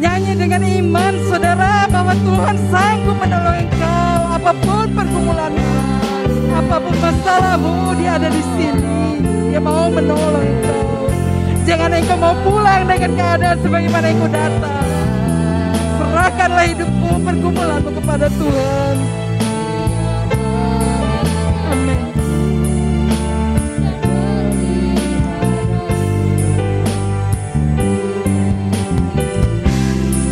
Speaker 2: Nyanyi dengan iman, saudara, bahwa Tuhan sanggup menolong engkau. Apapun pergumulanmu, apapun masalahmu, Dia ada di sini. Dia mau menolong engkau. Jangan engkau mau pulang dengan keadaan sebagaimana engkau datang. Serahkanlah hidupmu, pergumulanmu kepada Tuhan. Amin.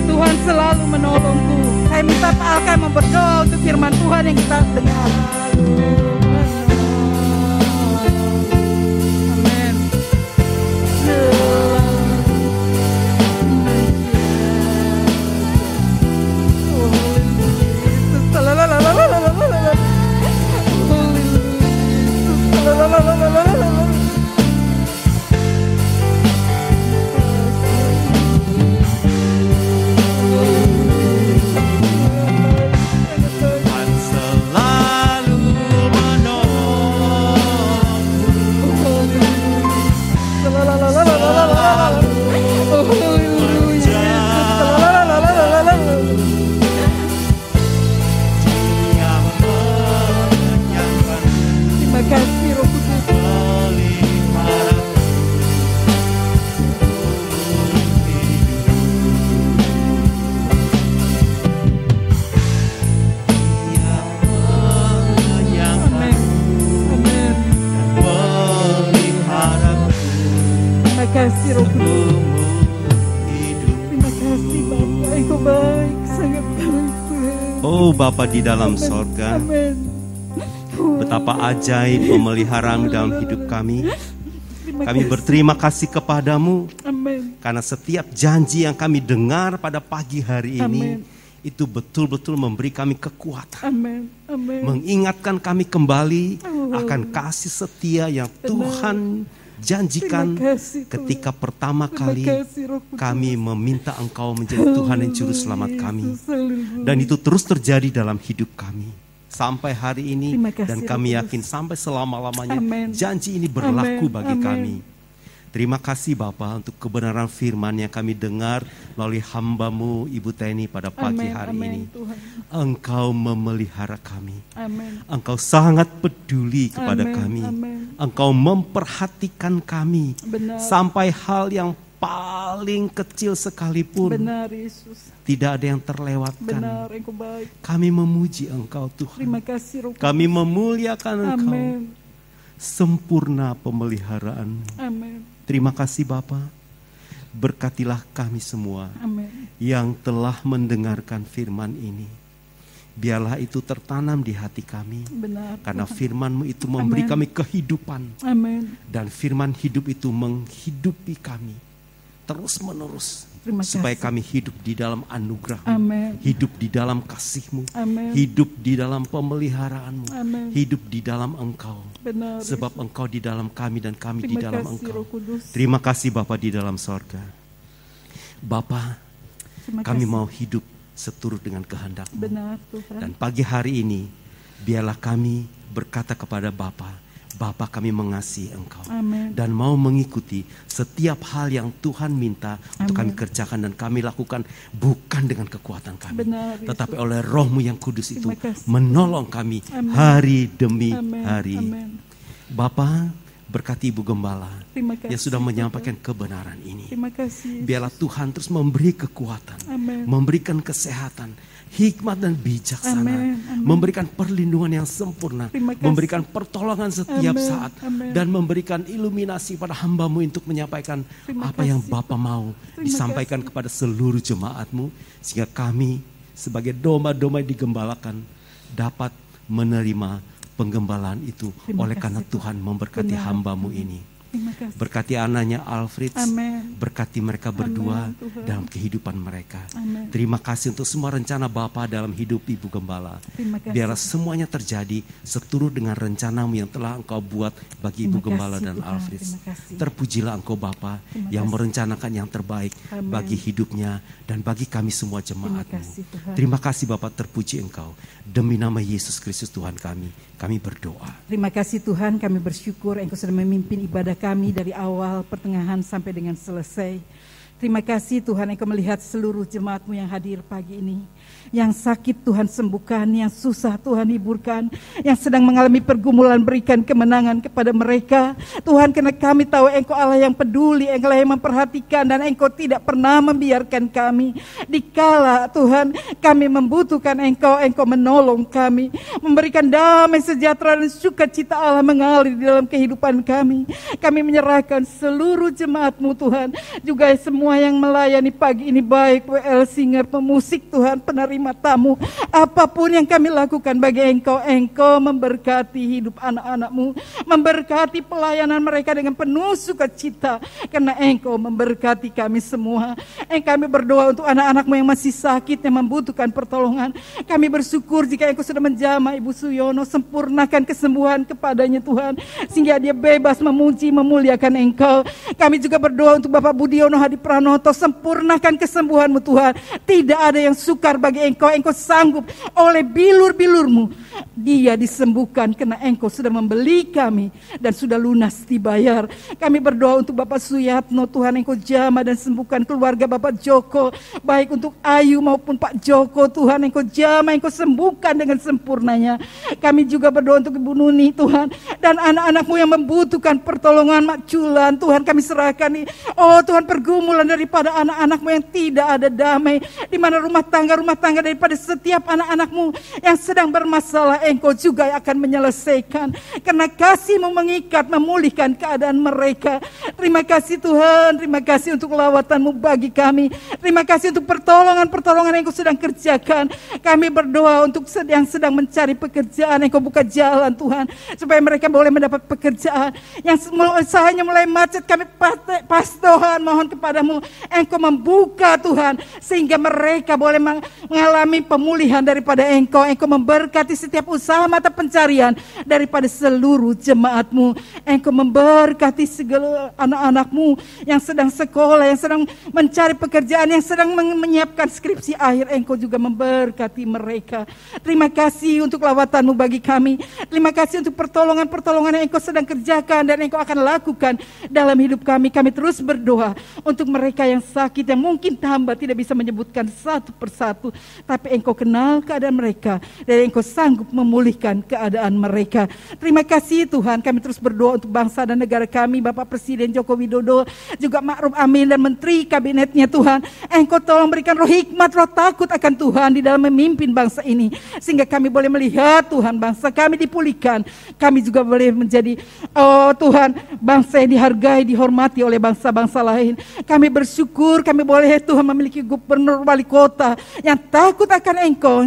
Speaker 2: Tuhan selalu menolongku. Saya minta Pak Alkai berdoa untuk firman Tuhan yang kita dengar. Amin.
Speaker 3: Oh Bapa di dalam sorga, betapa ajaib pemeliharaan dalam hidup kami. Kami berterima kasih kepadamu karena setiap janji yang kami dengar pada pagi hari ini itu betul-betul memberi kami kekuatan. Mengingatkan kami kembali akan kasih setia yang Tuhan janjikan ketika pertama kali kami meminta Engkau menjadi Tuhan dan Juru Selamat kami. Dan itu terus terjadi dalam hidup kami sampai hari ini, dan kami yakin sampai selama-lamanya janji ini berlaku bagi kami. Terima kasih Bapa untuk kebenaran firman yang kami dengar melalui hamba-Mu Ibu Teni pada pagi hari ini.
Speaker 2: Tuhan.
Speaker 3: Engkau memelihara kami.
Speaker 2: Amin.
Speaker 3: Engkau sangat peduli kepada kami.
Speaker 2: Amin.
Speaker 3: Engkau memperhatikan kami.
Speaker 2: Benar.
Speaker 3: Sampai hal yang paling kecil sekalipun.
Speaker 2: Benar, Yesus.
Speaker 3: Tidak ada yang terlewatkan.
Speaker 2: Benar, Engkau baik.
Speaker 3: Kami memuji Engkau Tuhan.
Speaker 2: Terima kasih, Roh Kudus.
Speaker 3: Kami memuliakan Engkau.
Speaker 2: Amin.
Speaker 3: Sempurna pemeliharaan-Mu.
Speaker 2: Amin.
Speaker 3: Terima kasih Bapa. Berkatilah kami semua
Speaker 2: Amin.
Speaker 3: yang telah mendengarkan firman ini. Biarlah itu tertanam di hati kami.
Speaker 2: Benar.
Speaker 3: Karena
Speaker 2: Tuhan.
Speaker 3: firman-Mu itu memberi
Speaker 2: Amin.
Speaker 3: kami kehidupan.
Speaker 2: Amin.
Speaker 3: Dan firman hidup itu menghidupi kami terus menerus.
Speaker 2: Terima
Speaker 3: Supaya
Speaker 2: kasih.
Speaker 3: kami hidup di dalam anugerah-Mu.
Speaker 2: Amin.
Speaker 3: Hidup di dalam kasih-Mu.
Speaker 2: Amin.
Speaker 3: Hidup di dalam pemeliharaan-Mu.
Speaker 2: Amin.
Speaker 3: Hidup di dalam Engkau.
Speaker 2: Benar.
Speaker 3: Sebab Engkau di dalam kami dan kami di
Speaker 2: Terima
Speaker 3: dalam
Speaker 2: kasih,
Speaker 3: Engkau.
Speaker 2: Roh Kudus.
Speaker 3: Terima kasih Bapa di dalam sorga. Bapa,
Speaker 2: Terima
Speaker 3: kami
Speaker 2: kasih.
Speaker 3: mau hidup seturut dengan kehendak-Mu.
Speaker 2: Benar, Tuhan.
Speaker 3: Dan pagi hari ini, biarlah kami berkata kepada Bapa, Bapa kami mengasihi Engkau.
Speaker 2: Amin.
Speaker 3: Dan mau mengikuti setiap hal yang Tuhan minta untuk kami kerjakan dan kami lakukan bukan dengan kekuatan kami.
Speaker 2: Benar,
Speaker 3: tetapi
Speaker 2: Yesus.
Speaker 3: oleh Roh-Mu yang kudus itu
Speaker 2: Terima kasih.
Speaker 3: menolong kami
Speaker 2: Amin.
Speaker 3: hari demi
Speaker 2: Amin.
Speaker 3: hari.
Speaker 2: Amin.
Speaker 3: Bapa, berkati Ibu Gembala
Speaker 2: Terima kasih.
Speaker 3: yang sudah
Speaker 2: Tuhan.
Speaker 3: menyampaikan kebenaran ini.
Speaker 2: Terima kasih.
Speaker 3: Biarlah Tuhan terus memberi kekuatan,
Speaker 2: Amin.
Speaker 3: memberikan kesehatan, hikmat dan bijaksana,
Speaker 2: Amin. Amin.
Speaker 3: memberikan perlindungan yang sempurna,
Speaker 2: Terima kasih.
Speaker 3: memberikan pertolongan setiap
Speaker 2: Amin.
Speaker 3: saat,
Speaker 2: Amin.
Speaker 3: dan memberikan iluminasi pada hamba-Mu untuk menyampaikan
Speaker 2: Terima
Speaker 3: apa yang
Speaker 2: kasih.
Speaker 3: Bapa mau
Speaker 2: Terima
Speaker 3: disampaikan
Speaker 2: kasih.
Speaker 3: kepada seluruh jemaat-Mu, sehingga kami sebagai domba-domba yang digembalakan dapat menerima penggembalaan itu.
Speaker 2: Terima
Speaker 3: Oleh
Speaker 2: kasih,
Speaker 3: karena Tuhan memberkati
Speaker 2: Benar.
Speaker 3: hamba-Mu ini.
Speaker 2: Terima kasih.
Speaker 3: Berkati anaknya Alfred,
Speaker 2: Amin.
Speaker 3: berkati mereka berdua
Speaker 2: Amin, Tuhan.
Speaker 3: dalam kehidupan mereka.
Speaker 2: Amin.
Speaker 3: Terima kasih untuk semua rencana Bapa dalam hidup Ibu Gembala.
Speaker 2: Terima kasih.
Speaker 3: Biarlah semuanya terjadi seturut dengan rencana-Mu yang telah Engkau buat bagi Ibu
Speaker 2: Terima
Speaker 3: Gembala
Speaker 2: kasih,
Speaker 3: dan
Speaker 2: Tuhan.
Speaker 3: Alfred.
Speaker 2: Terima kasih.
Speaker 3: Terpujilah Engkau Bapa
Speaker 2: Terima
Speaker 3: yang
Speaker 2: kasih.
Speaker 3: merencanakan yang terbaik
Speaker 2: Amin.
Speaker 3: bagi hidupnya dan bagi kami semua
Speaker 2: Terima
Speaker 3: jemaat-Mu.
Speaker 2: kasih, Tuhan.
Speaker 3: Terima kasih Bapa, terpuji Engkau. Demi nama Yesus Kristus Tuhan kami berdoa.
Speaker 2: Terima kasih Tuhan, kami bersyukur Engkau sudah memimpin ibadah kami dari awal, pertengahan sampai dengan selesai. Terima kasih Tuhan, Engkau melihat seluruh jemaat-Mu yang hadir pagi ini. Yang sakit Tuhan sembuhkan, yang susah Tuhan hiburkan, yang sedang mengalami pergumulan berikan kemenangan kepada mereka. Tuhan, karena kami tahu Engkau Allah yang peduli, Engkau Allah yang memperhatikan, dan Engkau tidak pernah membiarkan kami. Dikala Tuhan kami membutuhkan Engkau, Engkau menolong kami, memberikan damai sejahtera dan sukacita Allah mengalir di dalam kehidupan kami. Kami menyerahkan seluruh jemaat-Mu Tuhan, juga semua yang melayani pagi ini, baik WL Singer, pemusik Tuhan, penerima tamu, apapun yang kami lakukan bagi Engkau, Engkau memberkati hidup anak-anak-Mu, memberkati pelayanan mereka dengan penuh sukacita, karena Engkau memberkati kami semua. Kami berdoa untuk anak-anak-Mu yang masih sakit, yang membutuhkan pertolongan. Kami bersyukur jika Engkau sudah menjamah Ibu Suyono, sempurnakan kesembuhan kepadanya Tuhan, sehingga dia bebas memuji, memuliakan Engkau. Kami juga berdoa untuk Bapak Budiono Hadi Pranoto, sempurnakan kesembuhan-Mu Tuhan. Tidak ada yang sukar bagi Engkau, Engkau sanggup. Oleh bilur-bilur-Mu dia disembuhkan, karena Engkau sudah membeli kami dan sudah lunas dibayar. Kami berdoa untuk Bapak Suyatno, Tuhan Engkau jamah dan sembuhkan keluarga Bapak Joko, baik untuk Ayu maupun Pak Joko. Tuhan Engkau jamah, Engkau sembuhkan dengan sempurnanya. Kami juga berdoa untuk Ibu Nuni Tuhan, dan anak-anak-Mu yang membutuhkan pertolongan, Mak Culan Tuhan kami serahkan. Oh Tuhan, pergumulan daripada anak-anak-Mu yang tidak ada damai, di mana rumah tangga daripada setiap anak-anak-Mu yang sedang bermasalah, Engkau juga akan menyelesaikan, karena kasih-Mu mengikat, memulihkan keadaan mereka. Terima kasih Tuhan, terima kasih untuk lawatan-Mu bagi kami. Terima kasih untuk pertolongan-pertolongan yang Engkau sedang kerjakan. Kami berdoa untuk yang sedang mencari pekerjaan, Engkau buka jalan Tuhan, supaya mereka boleh mendapat pekerjaan. Yang usahanya mulai macet, kami Tuhan mohon kepadamu, Engkau membuka Tuhan, sehingga mereka boleh mengalami pemulihan daripada Engkau. Engkau memberkati setiap usaha mata pencarian daripada seluruh jemaat-Mu. Engkau memberkati segala anak-anak-Mu yang sedang sekolah, yang sedang mencari pekerjaan, yang sedang menyiapkan skripsi akhir. Engkau juga memberkati mereka. Terima kasih untuk lawatan-Mu bagi kami. Terima kasih untuk pertolongan-pertolongan yang Engkau sedang kerjakan dan Engkau akan lakukan dalam hidup kami. Kami terus berdoa untuk mereka yang sakit, yang mungkin hamba tidak bisa menyebutkan satu persatu, tapi Engkau kenal keadaan mereka dan Engkau sanggup memulihkan keadaan mereka. Terima kasih Tuhan. Kami terus berdoa untuk bangsa dan negara kami, Bapak Presiden Joko Widodo, juga Ma'ruf Amin dan Menteri Kabinetnya Tuhan. Engkau tolong berikan roh hikmat, roh takut akan Tuhan di dalam memimpin bangsa ini, sehingga kami boleh melihat Tuhan bangsa kami dipulihkan. Kami juga boleh menjadi Tuhan bangsa yang dihargai, dihormati oleh bangsa-bangsa lain. Kami bersyukur kami boleh Tuhan memiliki gubernur wali kota yang takut akan Engkau,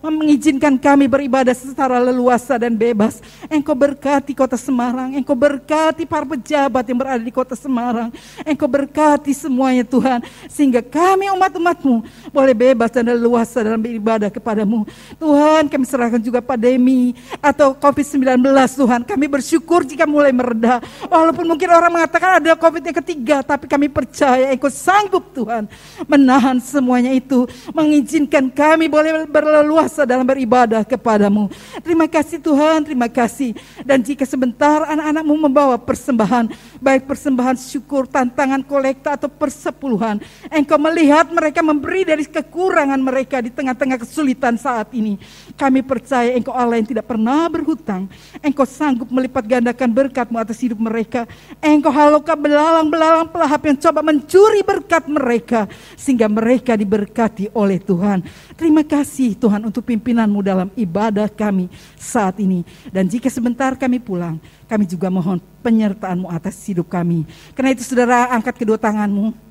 Speaker 2: mengizinkan kami beribadah secara leluasa dan bebas. Engkau berkati kota Semarang, Engkau berkati para pejabat yang berada di kota Semarang, Engkau berkati semuanya Tuhan, sehingga kami umat-umat-Mu boleh bebas dan leluasa dalam beribadah kepada-Mu. Tuhan, kami serahkan juga pandemi atau COVID-19 Tuhan. Kami bersyukur jika mulai mereda, walaupun mungkin orang mengatakan ada COVID yang ketiga, tapi kami percaya Engkau sanggup Tuhan menahan semuanya itu, mengizinkan kami boleh berleluasa dalam beribadah kepada-Mu. Terima kasih Tuhan, terima kasih. Dan jika sebentar anak-anak-Mu membawa persembahan, baik persembahan syukur, tantangan kolekta atau persepuluhan, Engkau melihat mereka memberi dari kekurangan mereka di tengah-tengah kesulitan saat ini. Kami percaya Engkau Allah yang tidak pernah berhutang. Engkau sanggup melipat gandakan berkat-Mu atas hidup mereka. Engkau halaukan belalang-belalang pelahap yang coba mencuri berkat mereka, sehingga mereka diberkati oleh Tuhan. Terima kasih Tuhan untuk pimpinan-Mu dalam ibadah kami saat ini. Dan jika sebentar kami pulang, kami juga mohon penyertaan-Mu atas hidup kami. Karena itu saudara, angkat kedua tangan-Mu.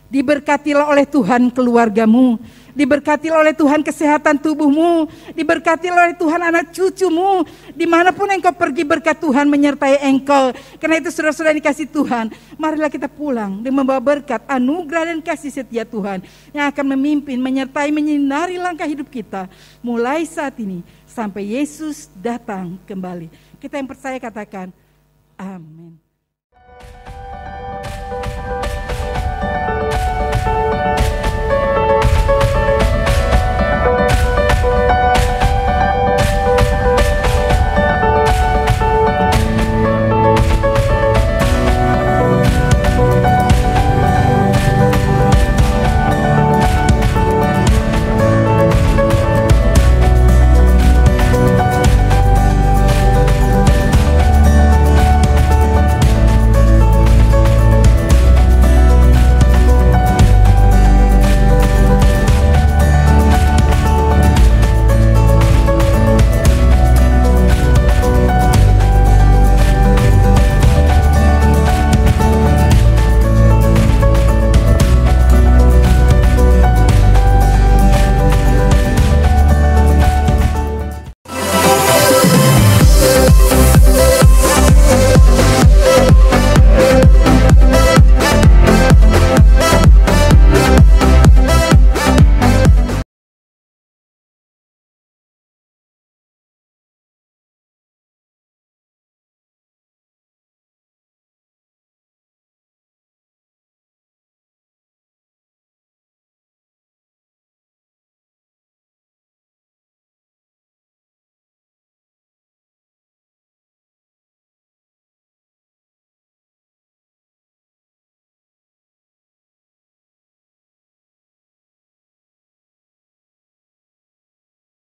Speaker 2: Diberkatilah oleh Tuhan keluarga-Mu, diberkatilah oleh Tuhan kesehatan tubuh-Mu, diberkatilah oleh Tuhan anak cucu-Mu, dimanapun engkau pergi berkat Tuhan menyertai engkau. Karena itu saudara-saudara dikasih Tuhan, marilah kita pulang dan membawa berkat, anugerah dan kasih setia Tuhan yang akan memimpin, menyertai, menyinari langkah hidup kita mulai saat ini sampai Yesus datang kembali. Kita yang percaya katakan amin.